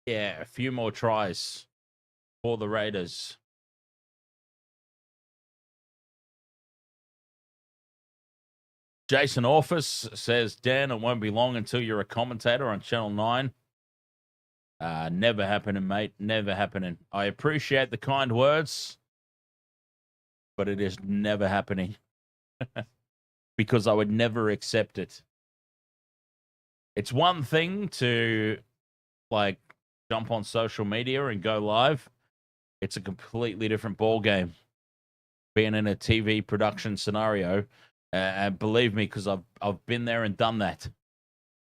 yeah, a few more tries for the Raiders. Jason Orphis says, Dan, it won't be long until you're a commentator on Channel 9. Never happening, mate. Never happening. I appreciate the kind words, but it is never happening because I would never accept it. It's one thing to, like, jump on social media and go live. It's a completely different ball game being in a TV production scenario. And believe me, because I've been there and done that.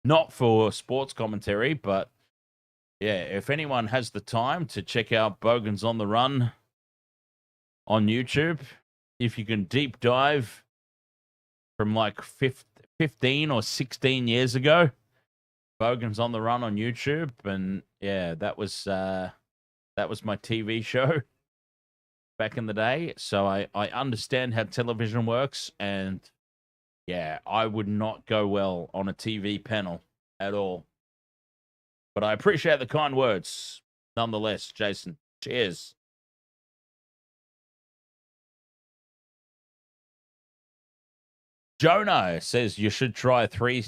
Not for sports commentary, but yeah, if anyone has the time to check out Bogans on the Run on YouTube, if you can deep dive from like 15 or 16 years ago, Bogans on the Run on YouTube, and yeah, that was my TV show back in the day. So I understand how television works, and yeah, I would not go well on a TV panel at all. But I appreciate the kind words nonetheless, Jason. Cheers. Jonah says you should try three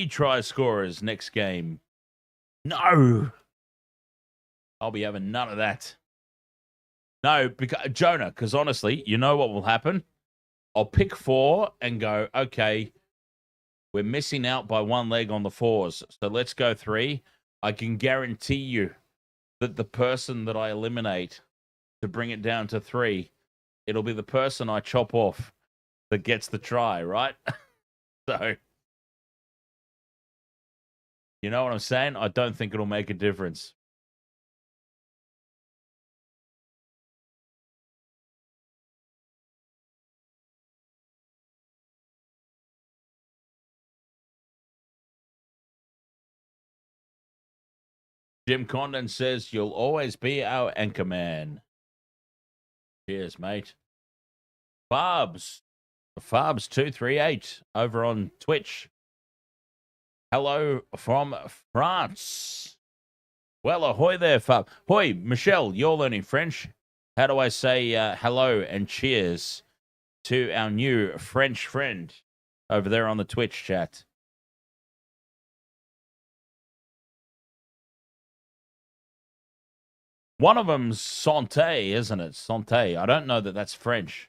try scorers next game. No. I'll be having none of that. No, because honestly, you know what will happen? I'll pick 4 and go, okay, we're missing out by 1 leg on the 4s. So let's go 3. I can guarantee you that the person that I eliminate to bring it down to 3, it'll be the person I chop off that gets the try, right? So, you know what I'm saying? I don't think it'll make a difference. Jim Condon says, you'll always be our anchor man. Cheers, mate. Farbs238 over on Twitch. Hello from France. Well, ahoy there, Farb. Hoi, Michelle, you're learning French. How do I say hello and cheers to our new French friend over there on the Twitch chat? One of them's santé, isn't it? Santé. I don't know that that's French.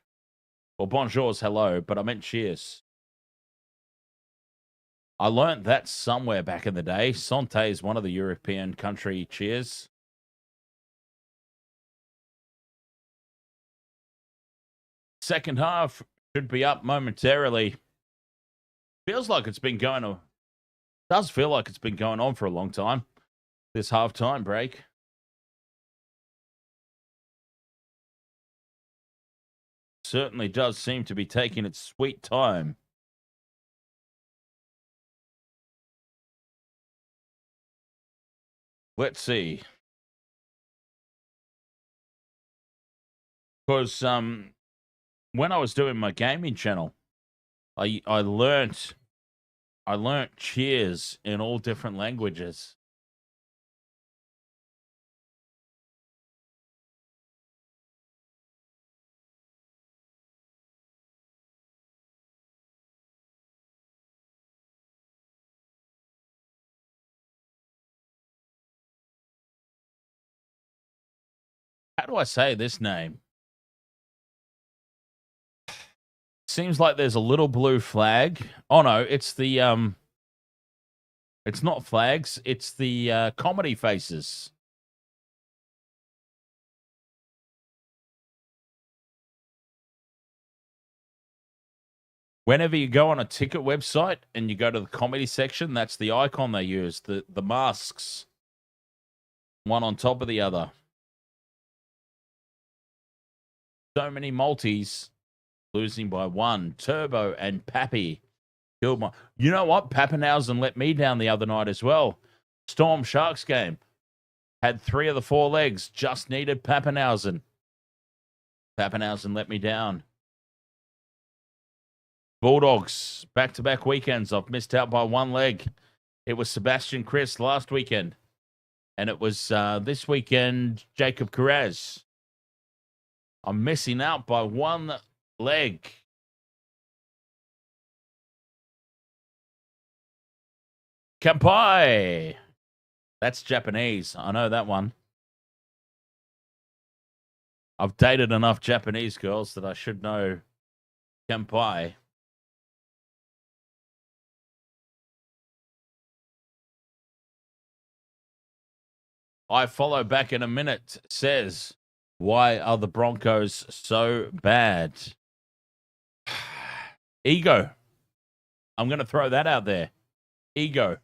Well, bonjour's hello, but I meant cheers. I learnt that somewhere back in the day. Santé is one of the European country cheers. Second half should be up momentarily. Feels like it's been going on. Does feel like it's been going on for a long time. This halftime break. Certainly does seem to be taking its sweet time. Let's see. Because when I was doing my gaming channel, I learnt cheers in all different languages. How do I say this name? Seems like there's a little blue flag. Oh no, it's the it's not flags, it's the comedy faces. Whenever you go on a ticket website and you go to the comedy section, that's the icon they use, the masks. One on top of the other. So many multis losing by one. Turbo and Pappy killed my... You know what? Pappenhausen let me down the other night as well. Storm Sharks game. Had 3 of the 4 legs. Just needed Pappenhausen. Pappenhausen let me down. Bulldogs. Back-to-back weekends. I've missed out by 1 leg. It was Sebastian Chris last weekend. And it was this weekend, Jacob Carraz. I'm missing out by 1 leg. Kampai. That's Japanese. I know that one. I've dated enough Japanese girls that I should know Kampai. I follow back in a minute says, why are the Broncos so bad? Ego. I'm going to throw that out there. Ego.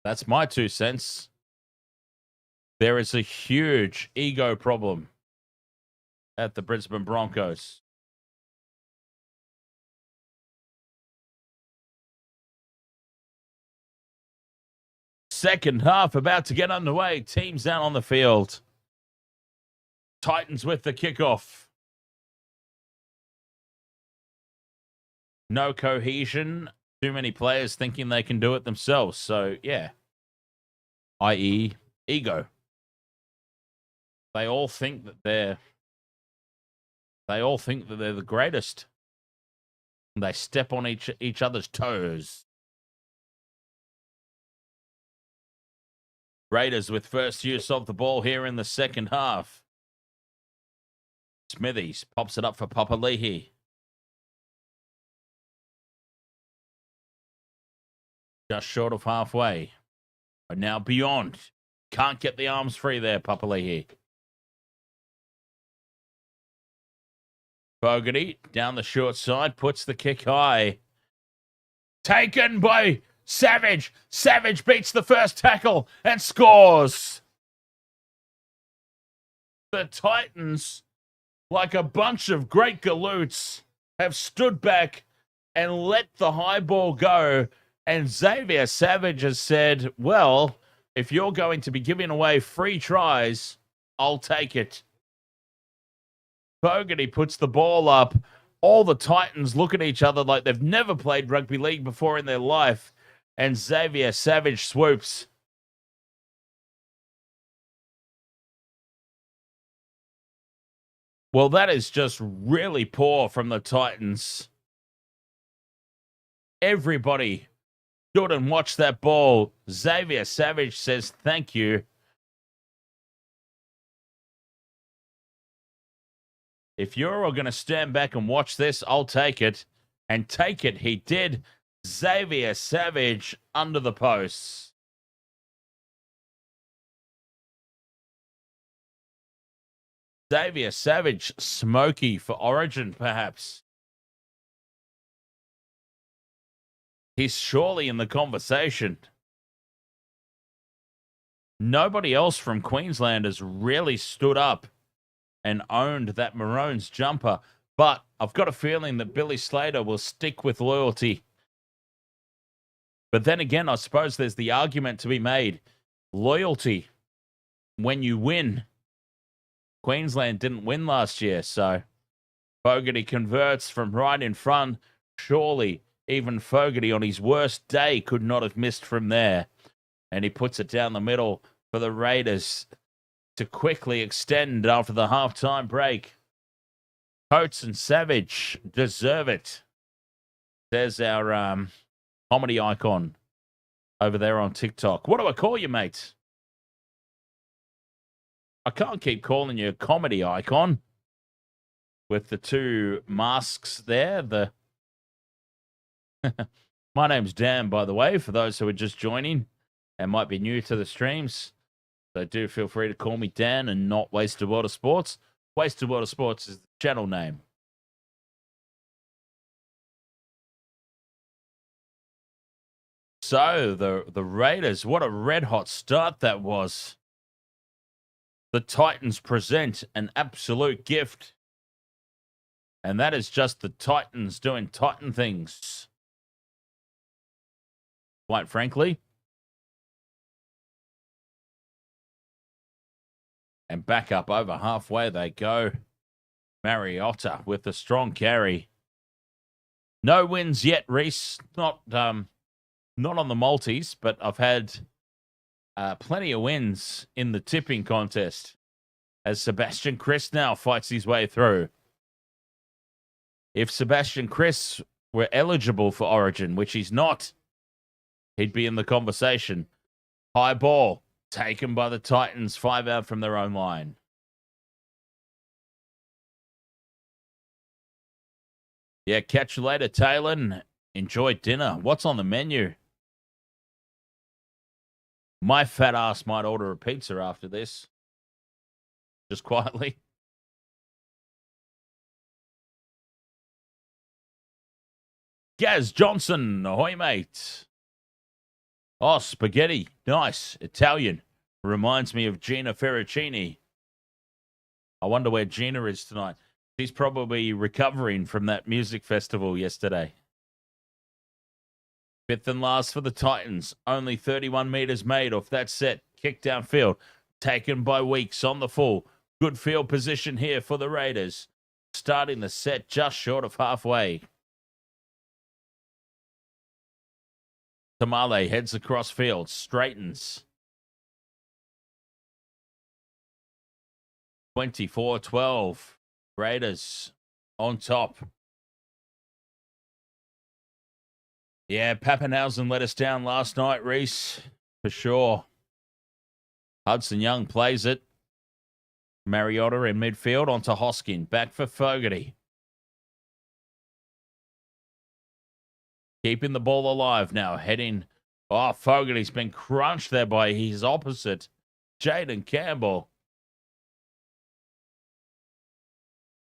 That's my 2 cents. There is a huge ego problem at the Brisbane Broncos. Second half about to get underway. Teams down on the field. Titans with the kickoff. No cohesion. Too many players thinking they can do it themselves. So, yeah. I.e., ego. They all think that they're the greatest. They step on each other's toes. Raiders with first use of the ball here in the second half. Smithies pops it up for Papali'i. Just short of halfway. But now beyond. Can't get the arms free there, Papali'i. Fogarty down the short side, puts the kick high. Taken by Savage. Savage beats the first tackle and scores. The Titans, like a bunch of great galoots, have stood back and let the high ball go. And Xavier Savage has said, well, if you're going to be giving away free tries, I'll take it. Fogarty puts the ball up. All the Titans look at each other like they've never played rugby league before in their life. And Xavier Savage swoops. Well, that is just really poor from the Titans. Everybody stood and watched that ball. Xavier Savage says thank you. If you're all going to stand back and watch this, I'll take it. And take it, he did. Xavier Savage under the posts. Xavier Savage, smoky for Origin, perhaps. He's surely in the conversation. Nobody else from Queensland has really stood up and owned that Maroons jumper. But I've got a feeling that Billy Slater will stick with loyalty. But then again, I suppose there's the argument to be made. Loyalty when you win. Queensland didn't win last year, so Fogarty converts from right in front. Surely even Fogarty on his worst day could not have missed from there. And he puts it down the middle for the Raiders to quickly extend after the halftime break. Coates and Savage deserve it. There's our comedy icon over there on TikTok. What do I call you, mate? I can't keep calling you a comedy icon with the two masks there. My name's Dan, by the way, for those who are just joining and might be new to the streams. So do feel free to call me Dan and not Wasted Water Sports. Wasted Water Sports is the channel name. So the Raiders, what a red hot start that was. The Titans present an absolute gift. And that is just the Titans doing Titan things. Quite frankly. And back up over halfway they go. Mariota with the strong carry. No wins yet, Reese. Not on the multis, but I've had plenty of wins in the tipping contest as Sebastian Chris now fights his way through. If Sebastian Chris were eligible for Origin, which he's not, he'd be in the conversation. High ball taken by the Titans, 5 out from their own line. Yeah, catch you later, Taylor. Enjoy dinner. What's on the menu? My fat ass might order a pizza after this. Just quietly. Gaz Johnson, ahoy, mate. Oh, spaghetti. Nice. Italian. Reminds me of Gina Ferracini. I wonder where Gina is tonight. She's probably recovering from that music festival yesterday. Fifth and last for the Titans. Only 31 meters made off that set. Kick downfield. Taken by Weeks on the full. Good field position here for the Raiders. Starting the set just short of halfway. Tamale heads across field. Straightens. 24-12. Raiders on top. Yeah, Pappenhausen let us down last night, Reese, for sure. Hudson Young plays it. Mariota in midfield onto Hoskin. Back for Fogarty. Keeping the ball alive now. Heading. Oh, Fogarty's been crunched there by his opposite, Jaden Campbell.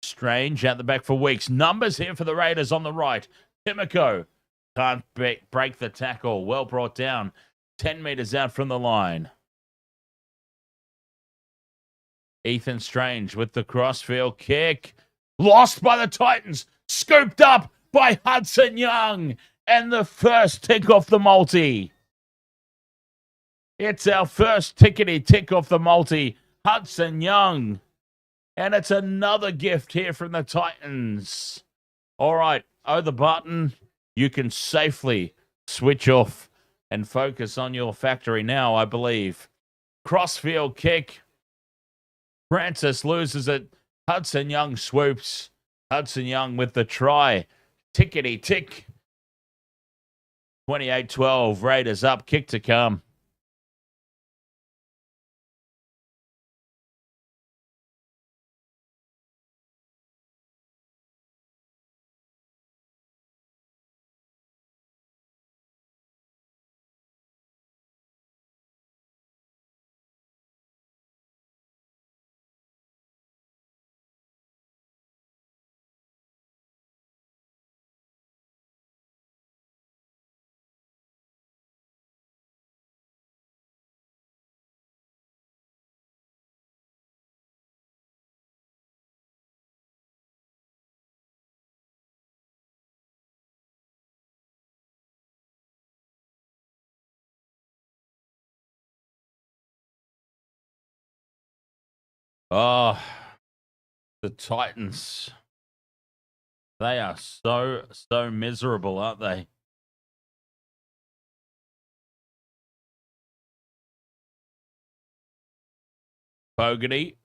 Strange at the back for Weeks. Numbers here for the Raiders on the right. Timoko can't break the tackle. Well brought down. 10 meters out from the line. Ethan Strange with the crossfield kick. Lost by the Titans. Scooped up by Hudson Young. And the first tick off the multi. It's our first tickety tick off the multi. Hudson Young. And it's another gift here from the Titans. All right, the button. You can safely switch off and focus on your factory now, I believe. Crossfield kick. Francis loses it. Hudson Young swoops. Hudson Young with the try. Tickety tick. 28-12. Raiders up. Kick to come. Oh, the Titans. They are so miserable, aren't they? Fogarty,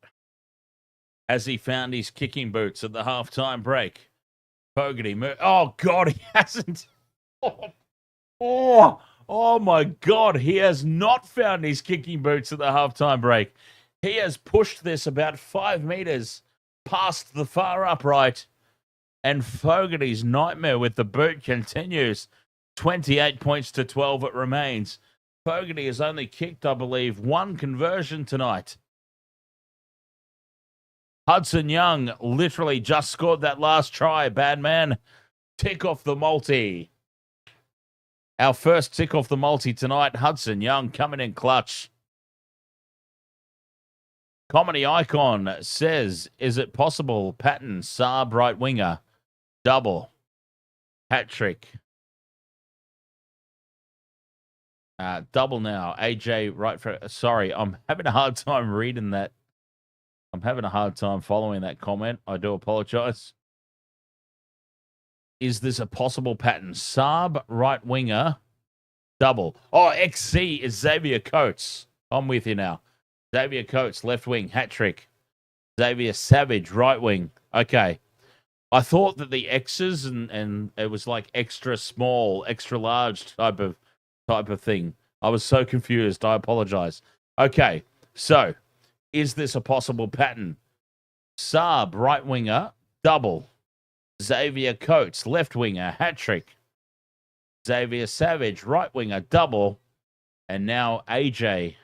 has he found his kicking boots at the halftime break? Fogarty, oh God, he hasn't. Oh my God, he has not found his kicking boots at the halftime break. He has pushed this about 5 meters past the far upright, and Fogarty's nightmare with the boot continues. 28 points to 12 it remains. Fogarty has only kicked, I believe, 1 conversion tonight. Hudson Young literally just scored that last try. Bad man. Tick off the multi. Our first tick off the multi tonight. Hudson Young coming in clutch. Comedy Icon says, is it possible Patton, Saab, right winger, double, hat trick. Double now. AJ, right for... Sorry, I'm having a hard time reading that. I'm having a hard time following that comment. I do apologize. Is this a possible pattern? Saab, right winger, double. Oh, XC is Xavier Coates. I'm with you now. Xavier Coates, left wing, hat trick. Xavier Savage, right wing. Okay. I thought that the X's and it was like extra small, extra large type of thing. I was so confused. I apologize. Okay. So, is this a possible pattern? Saab, right winger, double. Xavier Coates, left winger, hat trick. Xavier Savage, right winger, double. And now AJ,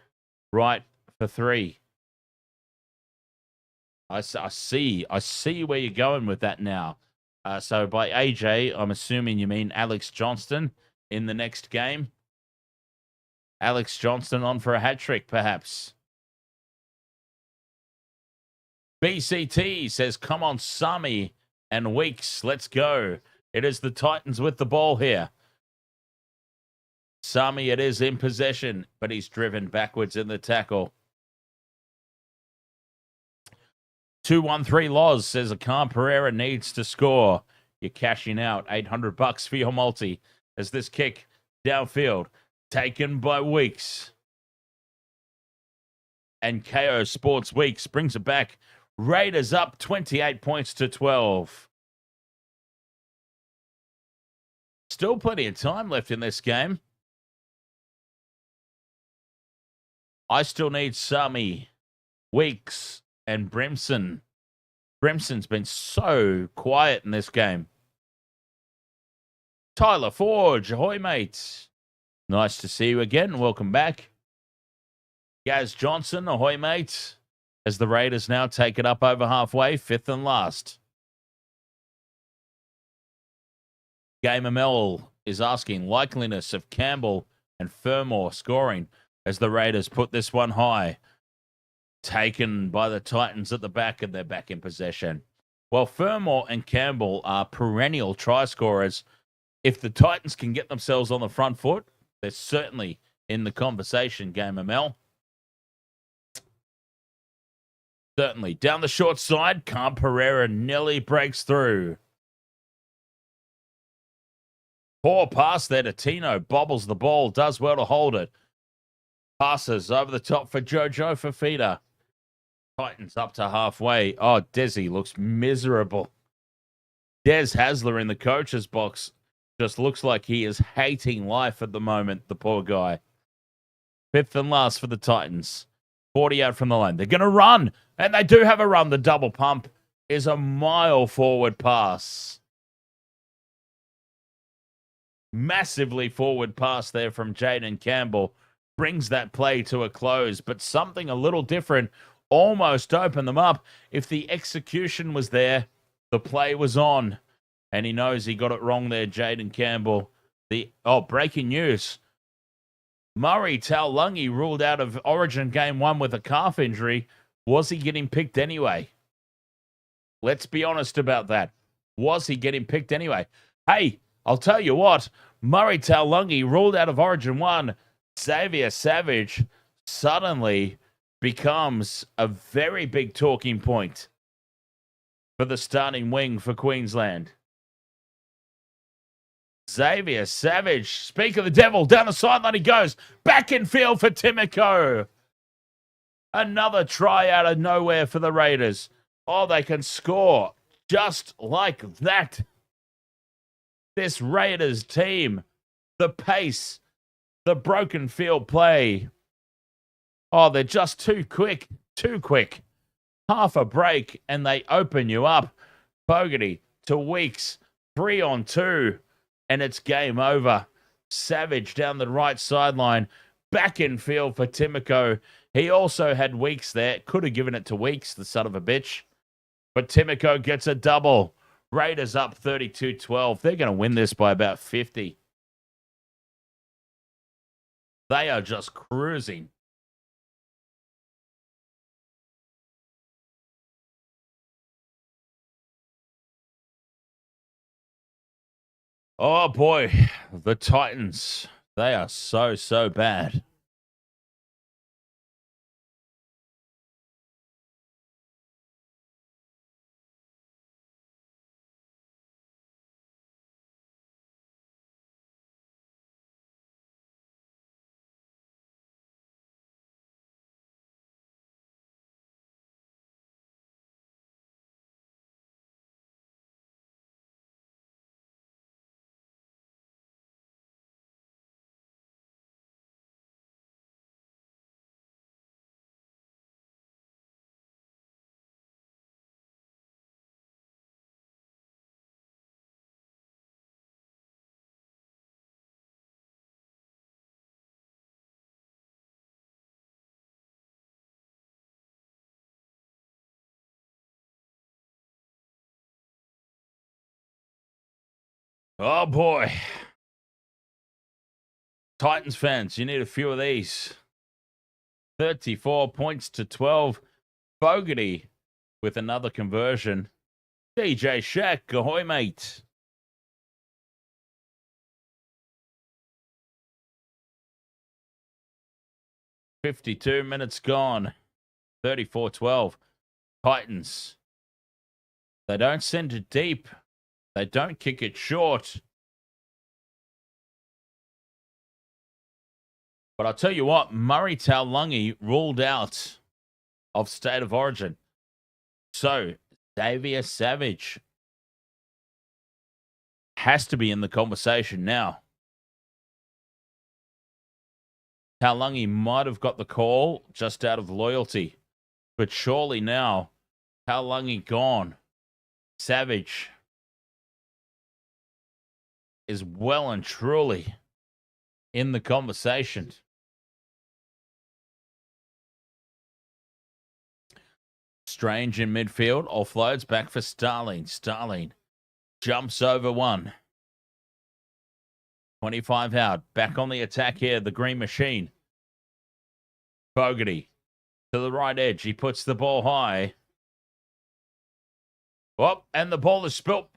right for 3. I see where you're going with that now. So by AJ, I'm assuming you mean Alex Johnston in the next game. Alex Johnston on for a hat trick, perhaps. BCT says, come on, Sami and Weeks, let's go. It is the Titans with the ball here. Sami, it is in possession, but he's driven backwards in the tackle. 213 Loz says, Akan Pereira needs to score. You're cashing out $800 for your multi as this kick downfield taken by Weeks. And KO Sports Weeks brings it back. Raiders up 28 points to 12. Still plenty of time left in this game. I still need Sami, Weeks, and Brimson. Brimson's been so quiet in this game. Tyler Forge, ahoy, mates. Nice to see you again. Welcome back. Gaz Johnson, ahoy, mates. As the Raiders now take it up over halfway, 5th and last. Gamer Mel is asking likeliness of Campbell and Fermor scoring as the Raiders put this one high. Taken by the Titans at the back, and they're back in possession. Well, Fermor and Campbell are perennial try scorers. If the Titans can get themselves on the front foot, they're certainly in the conversation, Gamer Mel. Certainly. Down the short side, Calm Pereira nearly breaks through. Poor pass there to Tino. Bobbles the ball. Does well to hold it. Passes over the top for Jojo Fafita. Titans up to halfway. Oh, Desi looks miserable. Des Hasler in the coach's box just looks like he is hating life at the moment, the poor guy. Fifth and last for the Titans. 40 out from the line. They're going to run, and they do have a run. The double pump is a mile forward pass. Massively forward pass there from Jaden Campbell. Brings that play to a close, but something a little different almost opened them up. If the execution was there, the play was on. And he knows he got it wrong there, Jaden Campbell. Breaking news. Murray Taulungi ruled out of Origin Game 1 with a calf injury. Was he getting picked anyway? Let's be honest about that. Was he getting picked anyway? Hey, I'll tell you what. Murray Taulungi ruled out of Origin 1. Xavier Savage suddenly becomes a very big talking point for the starting wing for Queensland. Xavier Savage, speak of the devil, down the sideline he goes. Back in field for Timoko. Another try out of nowhere for the Raiders. Oh, they can score just like that. This Raiders team, the pace, the broken field play. Oh, they're just too quick, too quick. Half a break and they open you up. Fogarty to Weeks, 3-on-2. And it's game over. Savage down the right sideline. Back in field for Timoko. He also had Weeks there. Could have given it to Weeks, the son of a bitch. But Timoko gets a double. Raiders up 32-12. They're going to win this by about 50. They are just cruising. Oh, boy. The Titans. They are so bad. Oh, boy. Titans fans, you need a few of these. 34 points to 12. Fogarty with another conversion. DJ Shaq, ahoy, mate. $52 minutes gone. 34-12. Titans. They don't send it deep. They don't kick it short. But I'll tell you what, Murray Taulungi ruled out of State of Origin. So, Xavier Savage has to be in the conversation now. Taulungi might have got the call just out of loyalty. But surely now, Taulungi gone. Savage is well and truly in the conversation. Strange in midfield, offloads back for Starling. Starling jumps over one. 25 out, back on the attack here, the Green Machine. Fogarty to the right edge, he puts the ball high. Oh, and the ball is spilt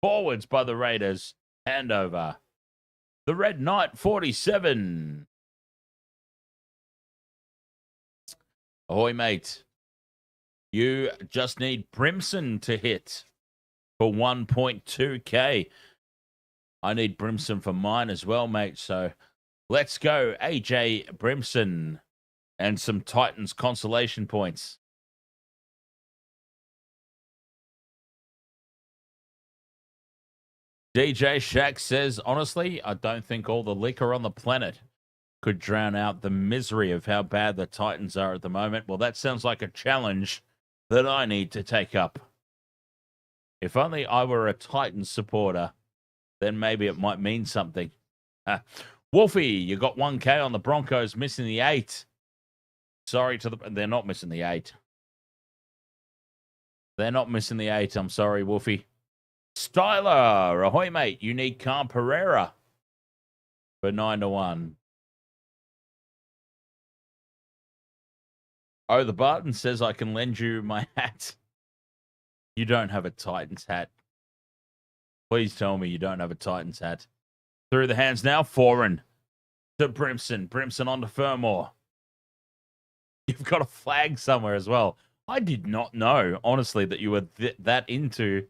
forwards by the Raiders. Handover. The Red Knight 47. Ahoy, mate. You just need Brimson to hit for 1.2k. I need Brimson for mine as well, mate. So let's go. AJ Brimson and some Titans consolation points. DJ Shack says, honestly, I don't think all the liquor on the planet could drown out the misery of how bad the Titans are at the moment. Well, that sounds like a challenge that I need to take up. If only I were a Titans supporter, then maybe it might mean something. Wolfie, you got 1K on the Broncos, missing the 8. Sorry to the... They're not missing the 8. They're not missing the 8. I'm sorry, Wolfie. Styler, ahoy, mate. You need Calm Pereira for 9-1. Oh, the Barton says I can lend you my hat. You don't have a Titans hat. Please tell me you don't have a Titans hat. Through the hands now. Foreign to Brimson. Brimson on to Fermor. You've got a flag somewhere as well. I did not know, honestly, that you were that into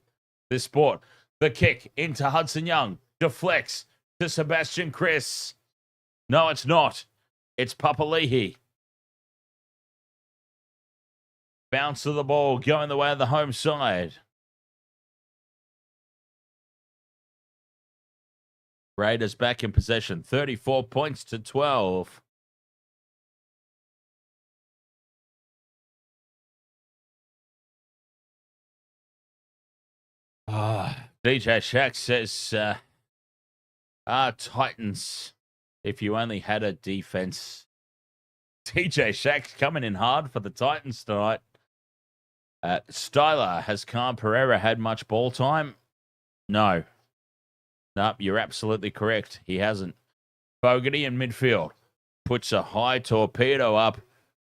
this sport. The kick into Hudson Young. Deflects to Sebastian Chris. No, it's not. It's Papali'i. Bounce of the ball going the way of the home side. Raiders back in possession. 34 points to 12. DJ Shack says, Titans, if you only had a defense. DJ Shack's coming in hard for the Titans tonight. Styler, has Calm Pereira had much ball time? No. Nope, you're absolutely correct. He hasn't. Fogarty in midfield. Puts a high torpedo up.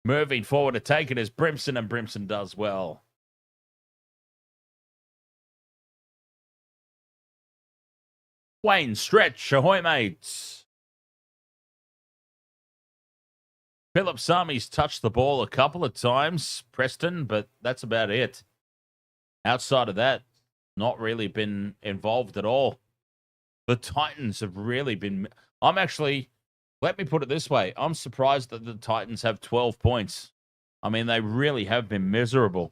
Moving forward to take it is Brimson, and Brimson does well. Wayne Stretch, ahoy, mates. Philip Sami's touched the ball a couple of times, Preston, but that's about it. Outside of that, not really been involved at all. The Titans have really been... let me put it this way. I'm surprised that the Titans have 12 points. I mean, they really have been miserable.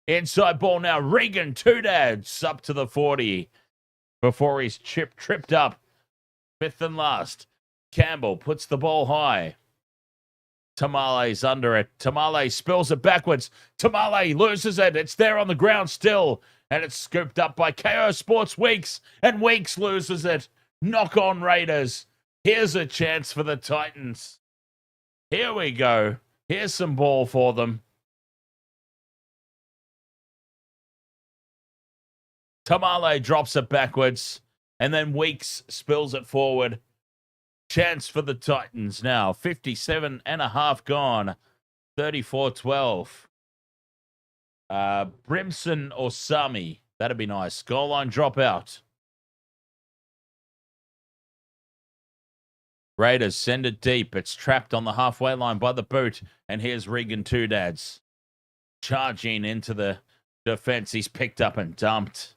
Inside ball now. Regan, two dads, up to the 40 before he's tripped up. Fifth and last. Campbell puts the ball high. Tamale's under it. Tamale spills it backwards. Tamale loses it. It's there on the ground still. And it's scooped up by KO Sports Weeks. And Weeks loses it. Knock on Raiders. Here's a chance for the Titans. Here we go. Here's some ball for them. Tamale drops it backwards. And then Weeks spills it forward. Chance for the Titans now. 57.5 gone. 34-12. Brimson or Sami. That'd be nice. Goal line dropout. Raiders send it deep. It's trapped on the halfway line by the boot. And here's Regan Two Dads. Charging into the defense. He's picked up and dumped.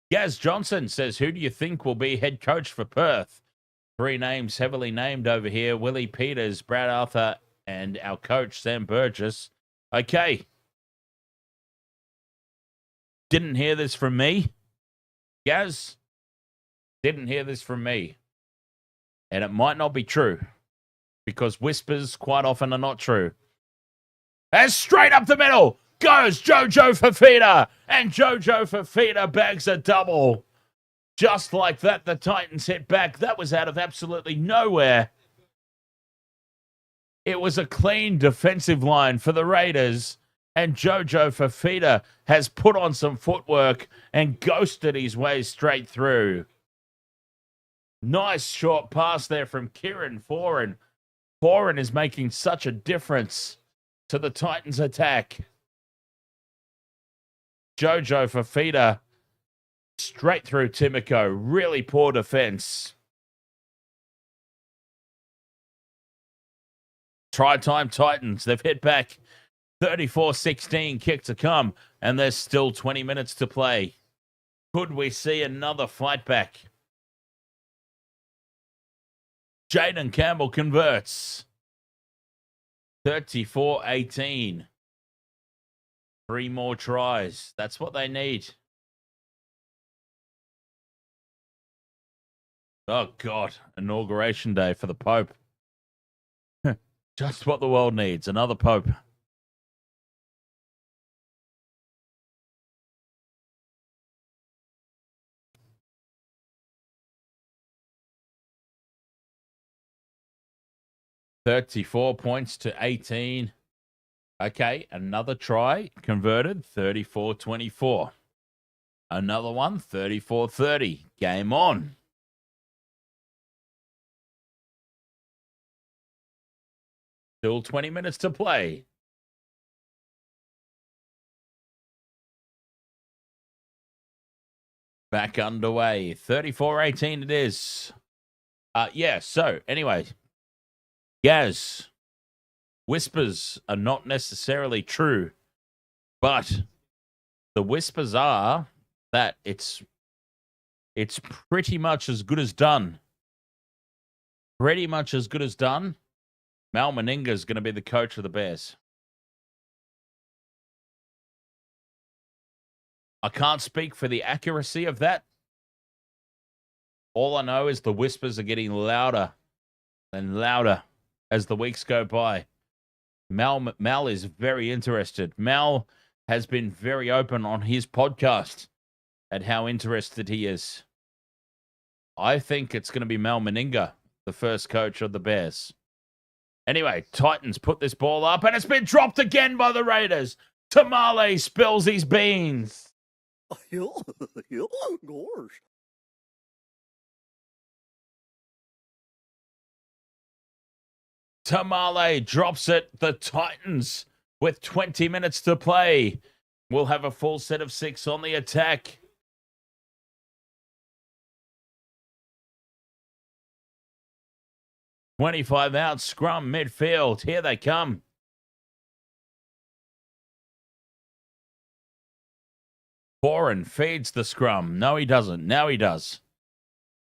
Gaz Johnson says, who do you think will be head coach for Perth? 3 names heavily named over here. Willie Peters, Brad Arthur, and our coach, Sam Burgess. Okay. Didn't hear this from me. Gaz, didn't hear this from me. And it might not be true. Because whispers quite often are not true. And straight up the middle goes Jojo Fafita. And Jojo Fafita bags a double. Just like that, the Titans hit back. That was out of absolutely nowhere. It was a clean defensive line for the Raiders. And Jojo Fafita has put on some footwork and ghosted his way straight through. Nice short pass there from Kieran Foran. Foreign is making such a difference to the Titans' attack. Jojo Fafita straight through Timoko. Really poor defense. Try time Titans. They've hit back 34-16. Kick to come. And there's still 20 minutes to play. Could we see another fight back? Jaden Campbell converts. 34-18. 3 more tries. That's what they need. Oh, God. Inauguration day for the Pope. Just what the world needs. Another Pope. (34-18). Okay, another try converted. 34-24. Another one. 34-30. Game on. Still 20 minutes to play. Back underway. 34-18 it is. Yeah, so anyway. Gaz, whispers are not necessarily true, but the whispers are that it's pretty much as good as done. Pretty much as good as done. Mal Meninga is going to be the coach of the Bears. I can't speak for the accuracy of that. All I know is the whispers are getting louder and louder as the weeks go by. Mal is very interested. Mal has been very open on his podcast at how interested he is. I think it's going to be Mal Meninga, the first coach of the Bears. Anyway, Titans put this ball up, and it's been dropped again by the Raiders. Tamale spills his beans. Gosh. Tamale drops it. The Titans, with 20 minutes to play, will have a full set of 6 on the attack. .25 out, scrum midfield. Here they come. Foreign feeds the scrum. No, he doesn't. Now he does.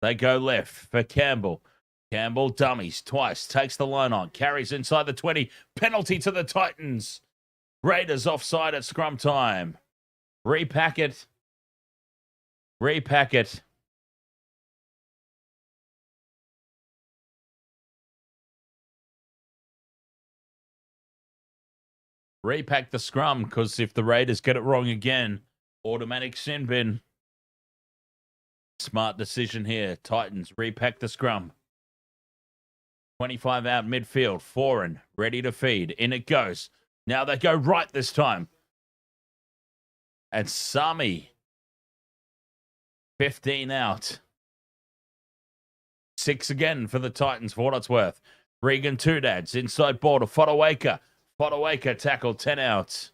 They go left for Campbell. Campbell dummies twice. Takes the line on. Carries inside the 20. Penalty to the Titans. Raiders offside at scrum time. Repack it. Repack it. Repack the scrum, because if the Raiders get it wrong again, automatic sin bin. Smart decision here. Titans repack the scrum. 25 out midfield. Foreign ready to feed. In it goes. Now they go right this time. And Sami. 15 out. 6 again for the Titans for what it's worth. Regan Toodads inside ball to Fodawaker. Fodawaker tackled 10 out.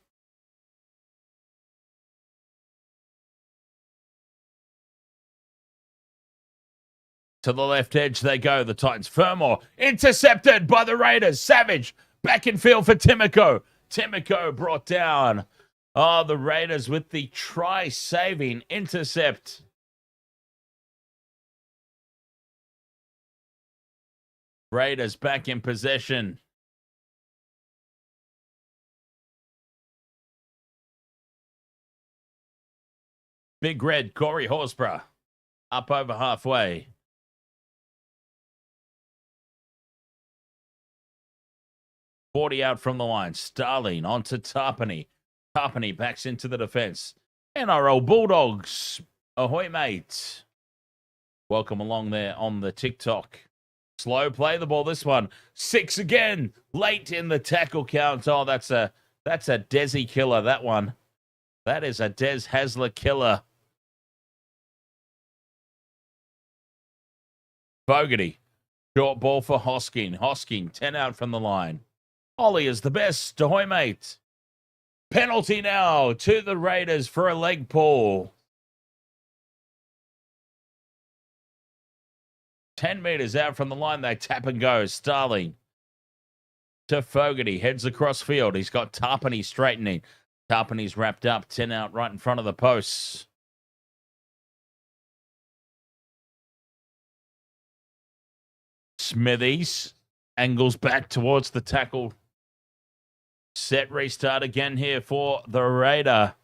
To the left edge they go. The Titans. Fermor intercepted by the Raiders. Savage back in field for Timoko. Timoko brought down. Oh, the Raiders with the try-saving intercept. Raiders back in possession. Big Red, Corey Horsburgh, up over halfway. .40 out from the line. Starling onto Tarpany. Tarpany backs into the defense. NRL Bulldogs. Ahoy, mate. Welcome along there on the TikTok. Slow play the ball, this one. 6 again. Late in the tackle count. Oh, that's a Desi killer, that one. That is a Des Hasler killer. Fogarty Short ball for Hosking. Hosking, 10 out from the line. Ollie is the best. Ahoy, mate. Penalty now to the Raiders for a leg pull. 10 meters out from the line, they tap and go. Starling to Fogarty. Heads across field. He's got Tarpany straightening. Tarpany's wrapped up. 10 out right in front of the posts. Smithies angles back towards the tackle. Set restart again here for the Raider.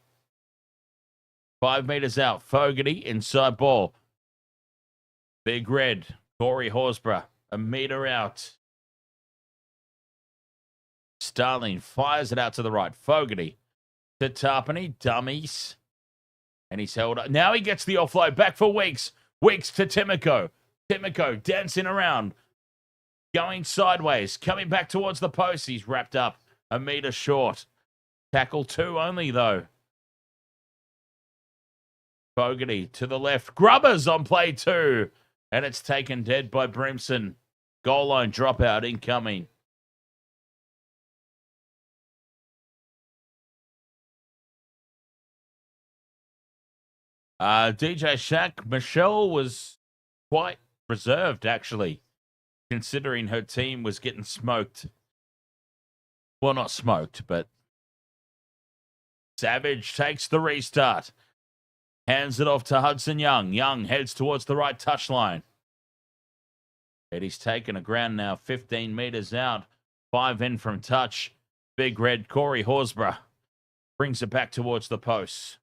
5 meters out. Fogarty inside ball. Big Red. Corey Horsburgh. A meter out. Starling fires it out to the right. Fogarty to Tarpany. Dummies. And he's held up. Now he gets the offload. Back for Weeks. Weeks to Timoko. Timoko dancing around. Going sideways. Coming back towards the post. He's wrapped up. A meter short. Tackle 2 only, though. Fogarty to the left. Grubbers on play 2. And it's taken dead by Brimson. Goal line dropout incoming. DJ Shaq. Michelle was quite reserved, actually, considering her team was getting smoked. Well, not smoked, but Savage takes the restart. Hands it off to Hudson Young. Young heads towards the right touchline. And he's taken a ground now, 15 meters out. 5 in from touch. Big Red Corey Horsburgh brings it back towards the post.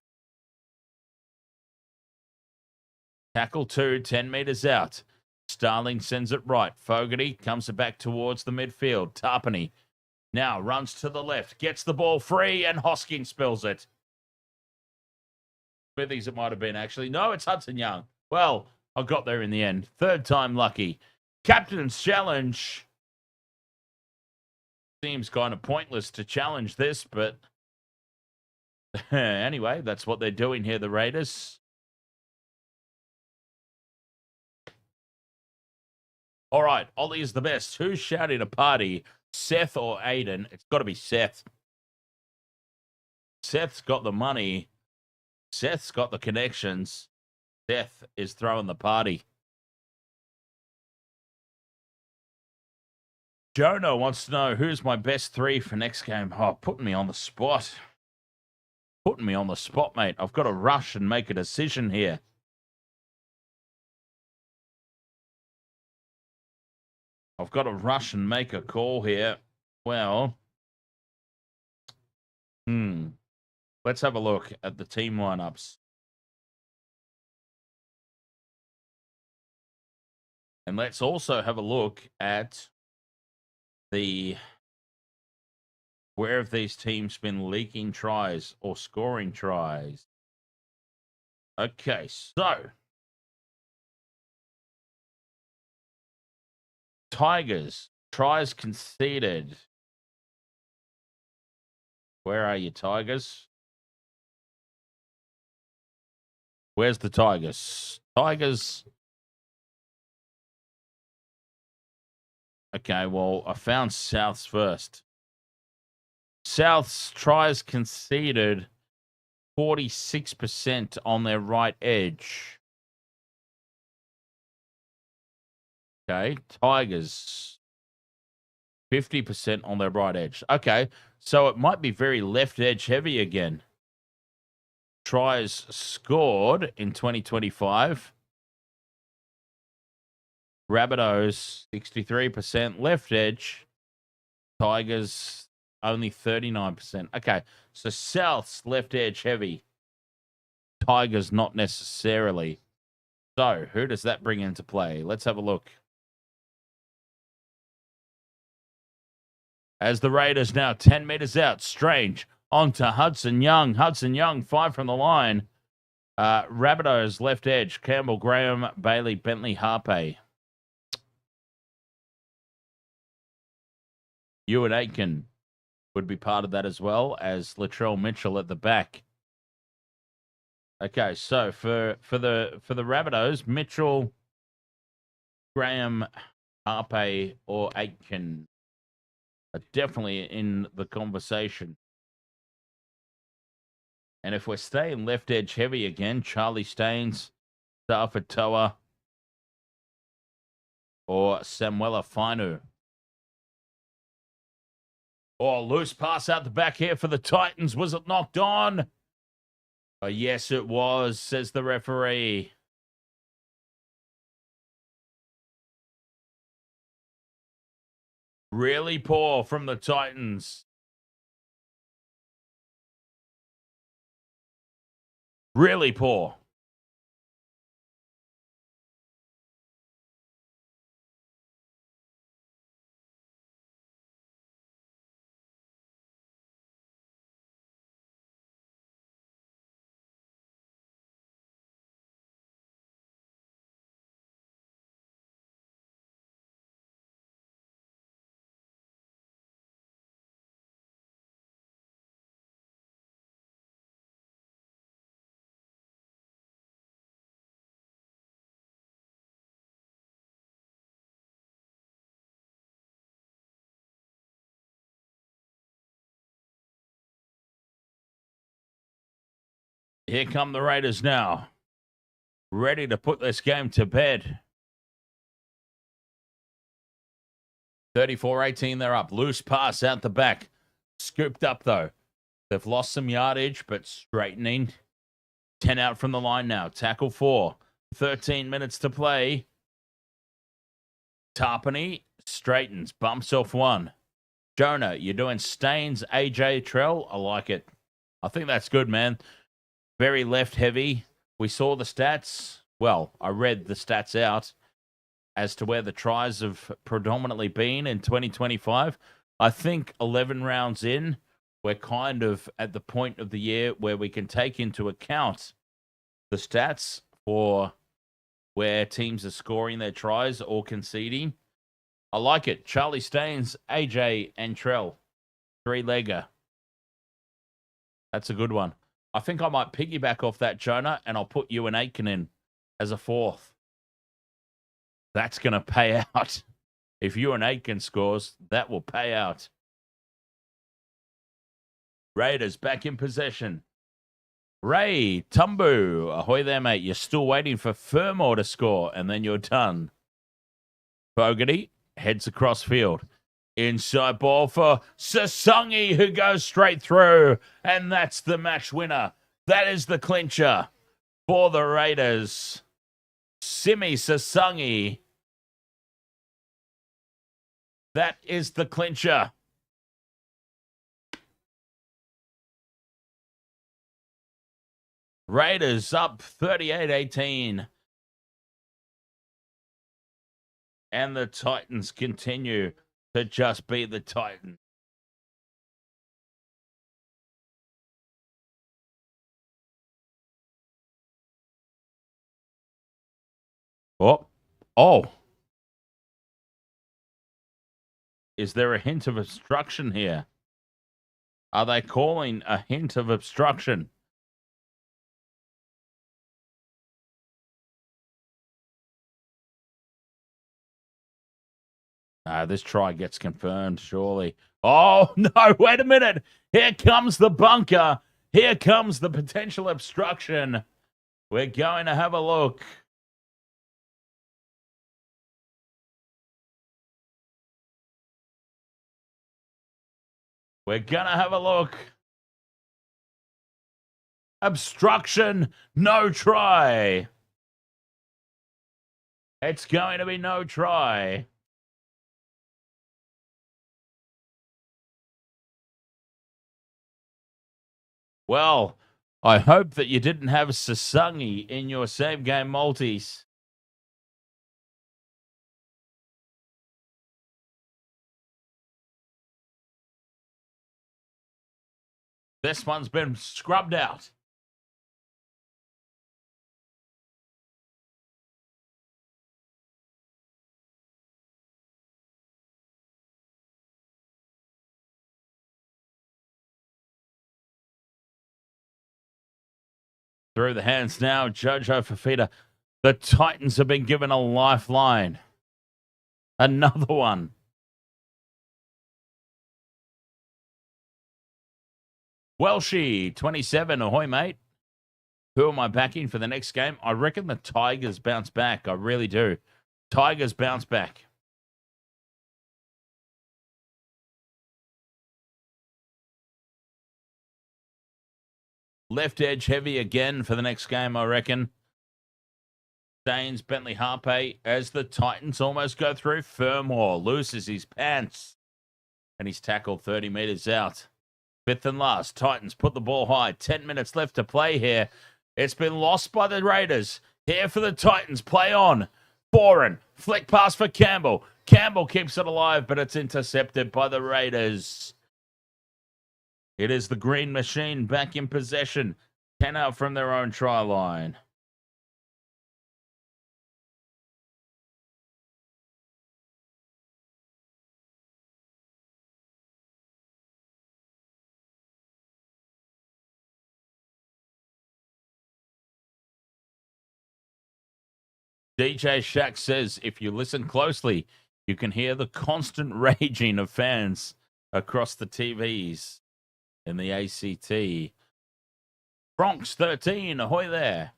Tackle 2, 10 meters out. Starling sends it right. Fogarty comes it back towards the midfield. Tarpany now runs to the left, gets the ball free, and Hosking spills it. Smithies it might have been, actually. No, it's Hudson Young. Well, I got there in the end. 3rd time lucky. Captain's challenge. Seems kind of pointless to challenge this, but anyway, that's what they're doing here, the Raiders. All right, Ollie is the best. Who's shouting a party? Seth or Aiden? It's got to be Seth. Seth's got the money. Seth's got the connections. Seth is throwing the party. Jono wants to know who's my best 3 for next game. Oh, putting me on the spot. Putting me on the spot, mate. I've got to rush and make a decision here. I've got to rush and make a call here. Well, let's have a look at the team lineups. And let's also have a look at where have these teams been leaking tries or scoring tries. Okay, so Tigers, tries conceded. Where are you, Tigers? Where's the Tigers? Tigers. Okay, well, I found South's first. South's tries conceded 46% on their right edge. Okay, Tigers 50% on their right edge. Okay, so it might be very left edge heavy again. Tries scored in 2025. Rabbitohs 63% left edge. Tigers only 39%. Okay, so South's left edge heavy. Tigers not necessarily. So who does that bring into play? Let's have a look. As the Raiders now 10 meters out. Strange on to Hudson Young. Hudson Young, 5 from the line. Rabbitohs left edge. Campbell, Graham, Bailey, Bentley, Harpe. Ewan Aitken would be part of that as well as Latrell Mitchell at the back. Okay, so for the Rabbitohs, Mitchell, Graham, Harpe or Aitken are definitely in the conversation. And if we're staying left edge heavy again, Charlie Staines, Safatoa, or Samuela Fainu. Oh, loose pass out the back here for the Titans. Was it knocked on? Oh, yes, it was, says the referee. Really poor from the Titans. Really poor. Here come the Raiders now. Ready to put this game to bed. 34-18, they're up. Loose pass out the back. Scooped up, though. They've lost some yardage, but straightening. 10 out from the line now. Tackle 4. 13 minutes to play. Tarpany straightens. Bumps off 1. Jonah, you're doing Staines, AJ, Trell. I like it. I think that's good, man. Very left heavy. We saw the stats. Well, I read the stats out as to where the tries have predominantly been in 2025. I think 11 rounds in, we're kind of at the point of the year where we can take into account the stats for where teams are scoring their tries or conceding. I like it. Charlie Staines, AJ, and Trell. 3-legger. That's a good one. I think I might piggyback off that, Jonah, and I'll put you and Aitken in as a 4th. That's going to pay out. If you and Aitken scores, that will pay out. Raiders back in possession. Ray, Tumbu, ahoy there, mate. You're still waiting for Fermor to score, and then you're done. Fogarty heads across field. Inside ball for Sasangi, who goes straight through, and that's the match winner. That is the clincher for the Raiders. Simi Sasangi. That is the clincher. Raiders up 38-18. And the Titans continue to just be the Titans. Oh. Is there a hint of obstruction here? Are they calling a hint of obstruction? This try gets confirmed, surely. Oh, no, wait a minute. Here comes the bunker. Here comes the potential obstruction. We're going to have a look. We're going to have a look. Obstruction, no try. It's going to be no try. Well, I hope that you didn't have Sasangi in your same game multis. This one's been scrubbed out. Through the hands now, Jojo Fafita. The Titans have been given a lifeline. Another one. Welshie, 27. Ahoy, mate. Who am I backing for the next game? I reckon the Tigers bounce back. I really do. Tigers bounce back. Left edge heavy again for the next game, I reckon. Staines, Bentley Harpe, as the Titans almost go through. Fermor loses his pants. And he's tackled 30 metres out. Fifth and last. Titans put the ball high. 10 minutes left to play here. It's been lost by the Raiders. Here for the Titans. Play on. Boren. Flick pass for Campbell. Campbell keeps it alive, but it's intercepted by the Raiders. It is the Green Machine back in possession. 10 out from their own try line. DJ Shack says, if you listen closely, you can hear the constant raging of fans across the TVs in the ACT. Bronx 13, ahoy there.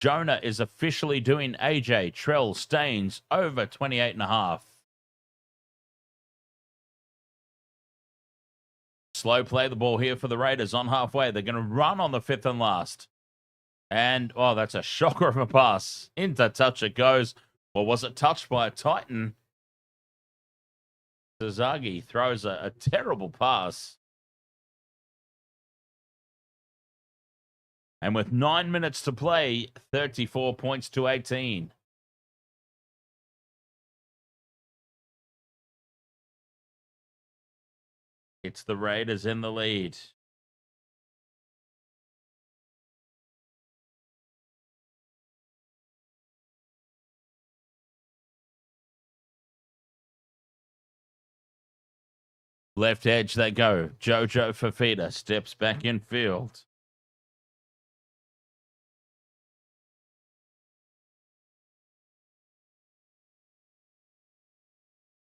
Jonah is officially doing AJ Trell Staines over 28.5. Slow play the ball here for the Raiders on halfway. They're going to run on the fifth and last. And, oh, that's a shocker of a pass. Into touch it goes. Or was it touched by a Titan? Sazagi throws a terrible pass. And with 9 minutes to play, 34 points to 18. It's the Raiders in the lead. Left edge they go. Jojo Fafita steps back in field.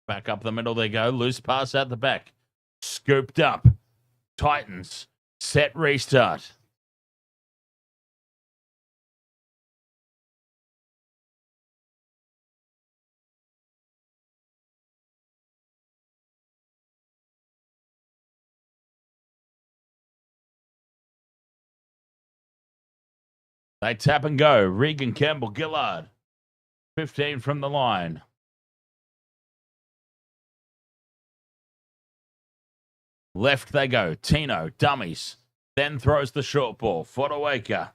Back up the middle they go. Loose pass out the back. Scooped up. Titans. Set restart. They tap and go. Regan Campbell Gillard. 15 from the line. Left they go. Tino, dummies. Then throws the short ball. Fodawaker.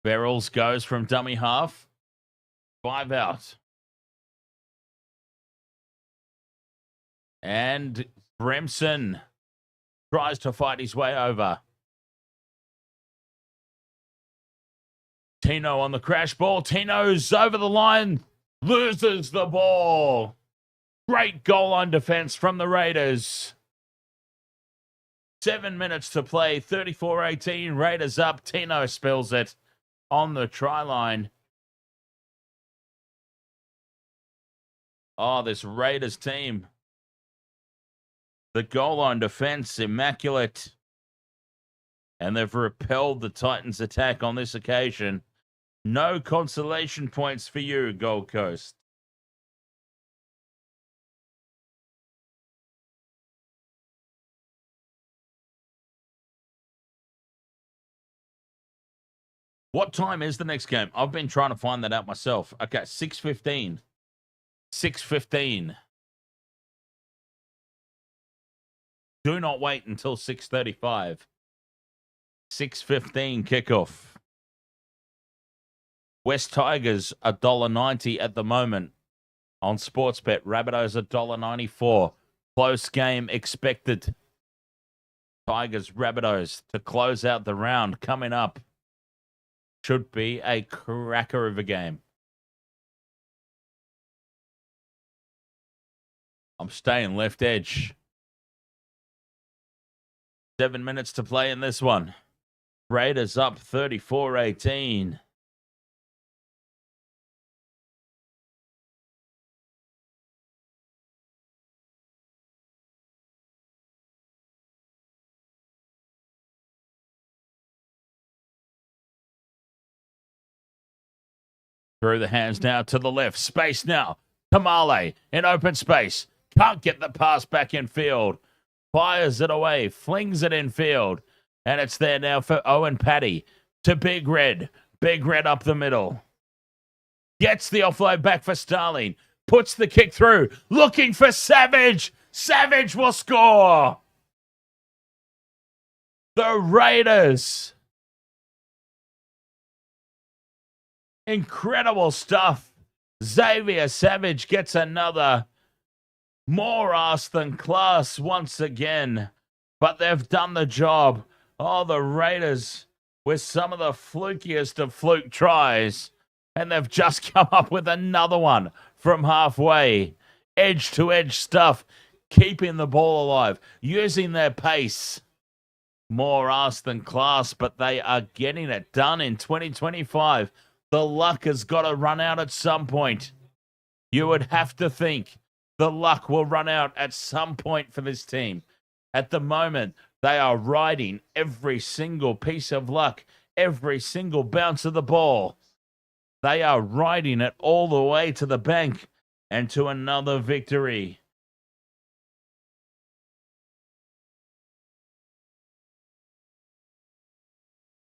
Berrells goes from dummy half. 5 out. And Bremson tries to fight his way over. Tino on the crash ball. Tino's over the line. Loses the ball. Great goal line defense from the Raiders. 7 minutes to play. 34-18. Raiders up. Tino spills it on the try line. Oh, this Raiders team. The goal line defense, immaculate. And they've repelled the Titans' attack on this occasion. No consolation points for you, Gold Coast. What time is the next game? I've been trying to find that out myself. Okay, 6:15. 6:15. Do not wait until 6:35. 6:15 kickoff. West Tigers $1.90 at the moment on Sportsbet. Rabbitohs $1.94. Close game expected. Tigers Rabbitohs to close out the round coming up. Should be a cracker of a game. I'm staying left edge. 7 minutes to play in this one. Raiders up 34-18. Through the hands now to the left. Space now. Tamale in open space. Can't get the pass back in field. Fires it away. Flings it in field. And it's there now for Owen Paddy to Big Red. Big Red up the middle. Gets the offload back for Starling. Puts the kick through. Looking for Savage. Savage will score. The Raiders. Incredible stuff. Xavier Savage gets another. More ass than class once again. But they've done the job. Oh, the Raiders with some of the flukiest of fluke tries. And they've just come up with another one from halfway. Edge-to-edge stuff. Keeping the ball alive. Using their pace. More ass than class, but they are getting it done in 2025. The luck has got to run out at some point. You would have to think the luck will run out at some point for this team. At the moment, they are riding every single piece of luck, every single bounce of the ball. They are riding it all the way to the bank and to another victory.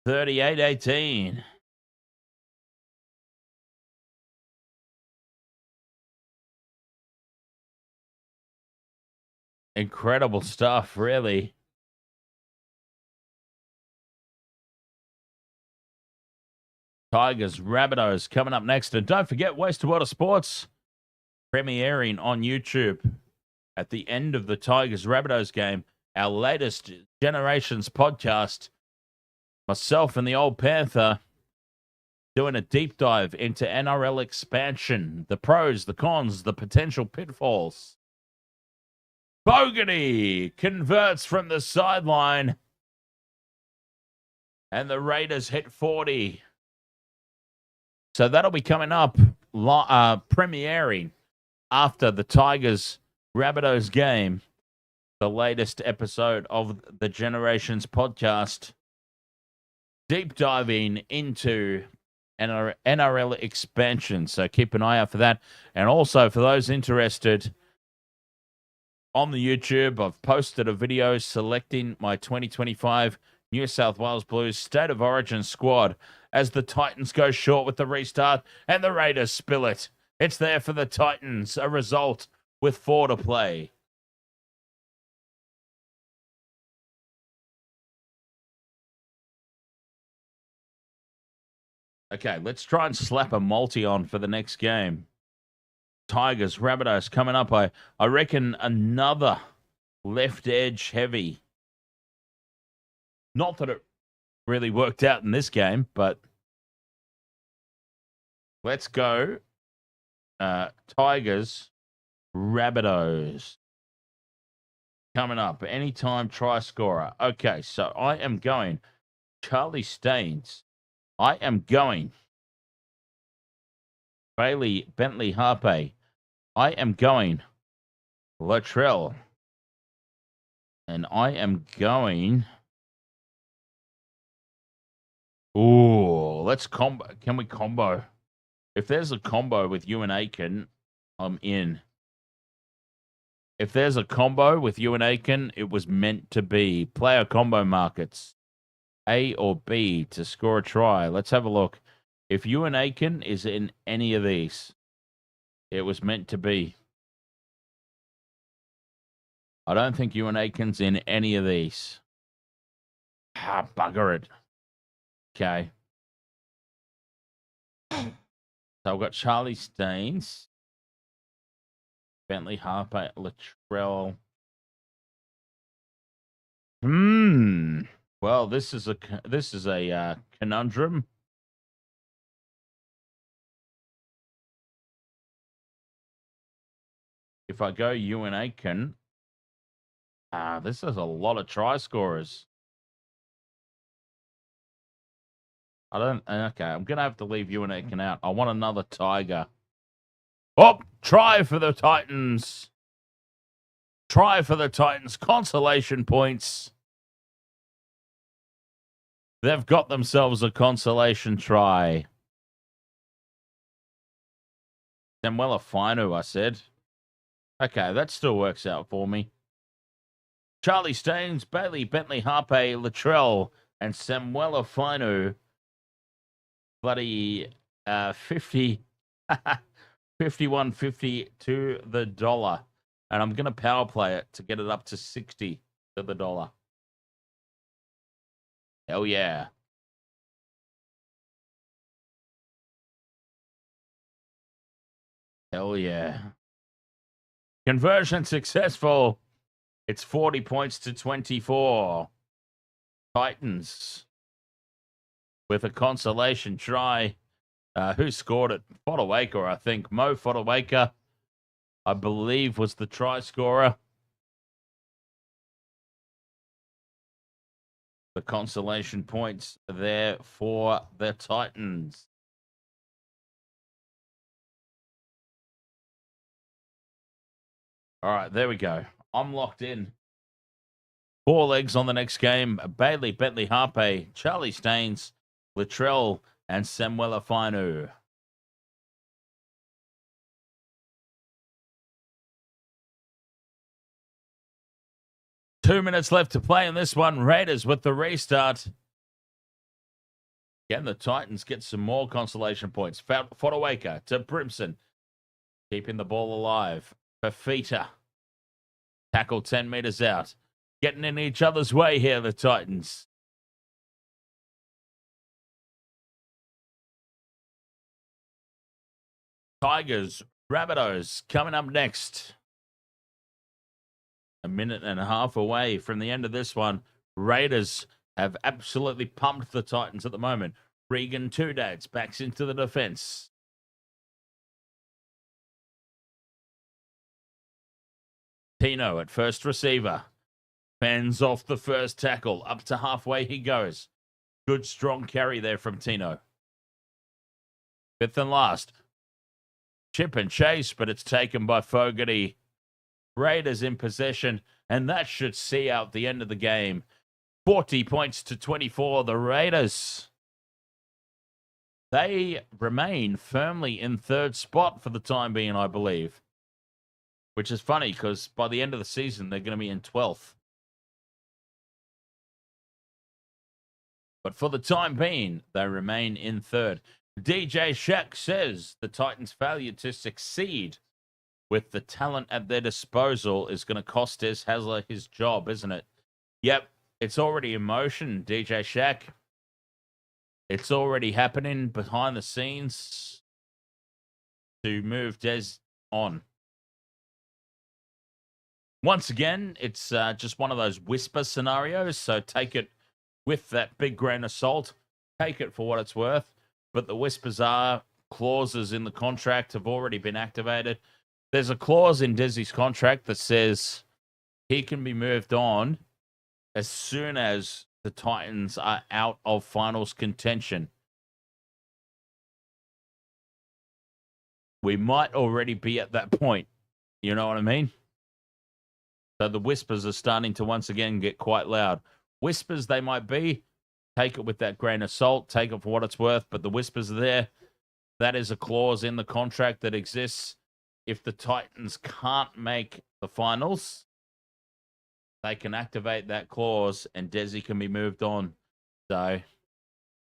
$38-18. Incredible stuff, really. Tigers, Rabbitohs coming up next. And don't forget, Waste Water Sports premiering on YouTube at the end of the Tigers, Rabbitohs game. Our latest Generations podcast. Myself and the Old Panther doing a deep dive into NRL expansion, the pros, the cons, the potential pitfalls. Bogarty converts from the sideline. And the Raiders hit 40. So that'll be coming up, premiering after the Tigers Rabbitohs game. The latest episode of the Generations podcast. Deep diving into NRL expansion. So keep an eye out for that. And also for those interested, on the YouTube, I've posted a video selecting my 2025 New South Wales Blues State of Origin squad as the Titans go short with the restart and the Raiders spill it. It's there for the Titans, a result with 4 to play. Okay, let's try and slap a multi on for the next game. Tigers, Rabbitohs coming up. I reckon another left edge heavy. Not that it really worked out in this game, but let's go. Tigers, Rabbitohs coming up. Anytime try scorer. Okay, so I am going Charlie Staines. I am going Bentley Harpe. I am going Latrell. And I am going... Ooh, let's combo. Can we combo? If there's a combo with you and Aiken, I'm in. If there's a combo with you and Aiken, it was meant to be. Player combo markets. A or B to score a try. Let's have a look. If you and Aiken is in any of these, it was meant to be. I don't think you and Aiken's in any of these. Ah, bugger it. Okay. So I've got Charlie Staines, Bentley Harpe, Latrell. Well, this is a conundrum. If I go you and Aiken, this is a lot of try scorers. Okay, I'm going to have to leave you and Aiken out. I want another Tiger. Oh, try for the Titans. Try for the Titans. Consolation points. They've got themselves a consolation try. Samuela Finu, I said. Okay, that still works out for me. Charlie Staines, Bailey, Bentley, Harpe, Latrell, and Samuela Finu. Bloody 50, 51.50 to the dollar. And I'm going to power play it to get it up to 60 to the dollar. Hell yeah. Hell yeah. Conversion successful. It's 40 points to 24. Titans with a consolation try. Who scored it? Fodawaker, I think. Mo Fodawaker, I believe, was the try scorer. The consolation points there for the Titans. All right, there we go. I'm locked in. 4 legs on the next game. Bailey, Bentley, Harpe, Charlie Staines, Latrell, and Samuela Finu. Two minutes left to play in this one. Raiders with the restart. Again, the Titans get some more consolation points. Fodawaker to Brimson. Keeping the ball alive. Fafita. Tackle 10 meters out. Getting in each other's way here, the Titans. Tigers, Rabbitohs coming up next. A minute and a half away from the end of this one. Raiders have absolutely pumped the Titans at the moment. Regan Two Dads backs into the defense. Tino at first receiver. Fans off the first tackle. Up to halfway he goes. Good strong carry there from Tino. Fifth and last. Chip and chase, but it's taken by Fogarty. Raiders in possession, and that should see out the end of the game. 40 points to 24, the Raiders. They remain firmly in third spot for the time being, I believe. Which is funny, because by the end of the season, they're going to be in 12th. But for the time being, they remain in third. DJ Shaq says the Titans' failure to succeed with the talent at their disposal is going to cost Des Hasler his job, isn't it? Yep, it's already in motion, DJ Shaq. It's already happening behind the scenes to move Des on. Once again, it's just one of those whisper scenarios, so take it with that big grain of salt. Take it for what it's worth. But the whispers are clauses in the contract have already been activated. There's a clause in Desi's contract that says he can be moved on as soon as the Titans are out of finals contention. We might already be at that point. You know what I mean? So the whispers are starting to once again get quite loud. Whispers they might be. Take it with that grain of salt. Take it for what it's worth. But the whispers are there. That is a clause in the contract that exists. If the Titans can't make the finals, they can activate that clause and Desi can be moved on. So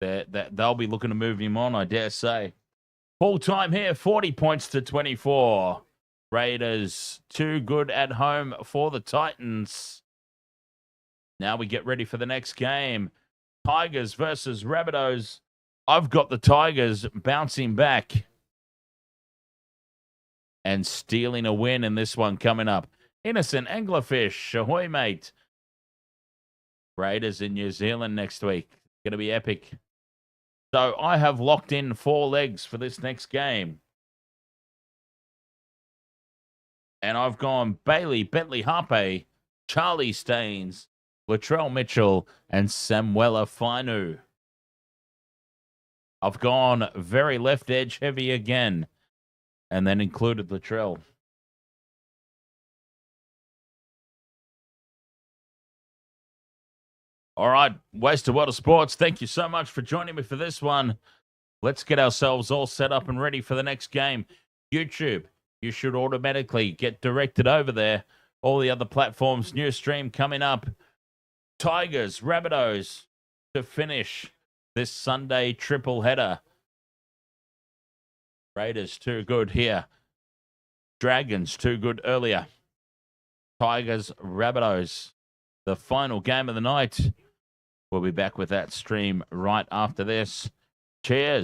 they'll be looking to move him on, I dare say. Full time here, 40 points to 24. Raiders too good at home for the Titans. Now we get ready for the next game. Tigers versus Rabbitohs. I've got the Tigers bouncing back and stealing a win in this one coming up. Innocent Anglerfish, ahoy, mate. Raiders in New Zealand next week. Going to be epic. So I have locked in 4 legs for this next game. And I've gone Bailey, Bentley, Harpe, Charlie Staines, Latrell Mitchell, and Samuela Finu. I've gone very left edge heavy again, and then included Latrell. All right, Wasted World of Sports, thank you so much for joining me for this one. Let's get ourselves all set up and ready for the next game. YouTube, you should automatically get directed over there. All the other platforms, new stream coming up. Tigers, Rabbitohs to finish this Sunday triple header. Raiders too good here. Dragons too good earlier. Tigers, Rabbitohs, the final game of the night. We'll be back with that stream right after this. Cheers.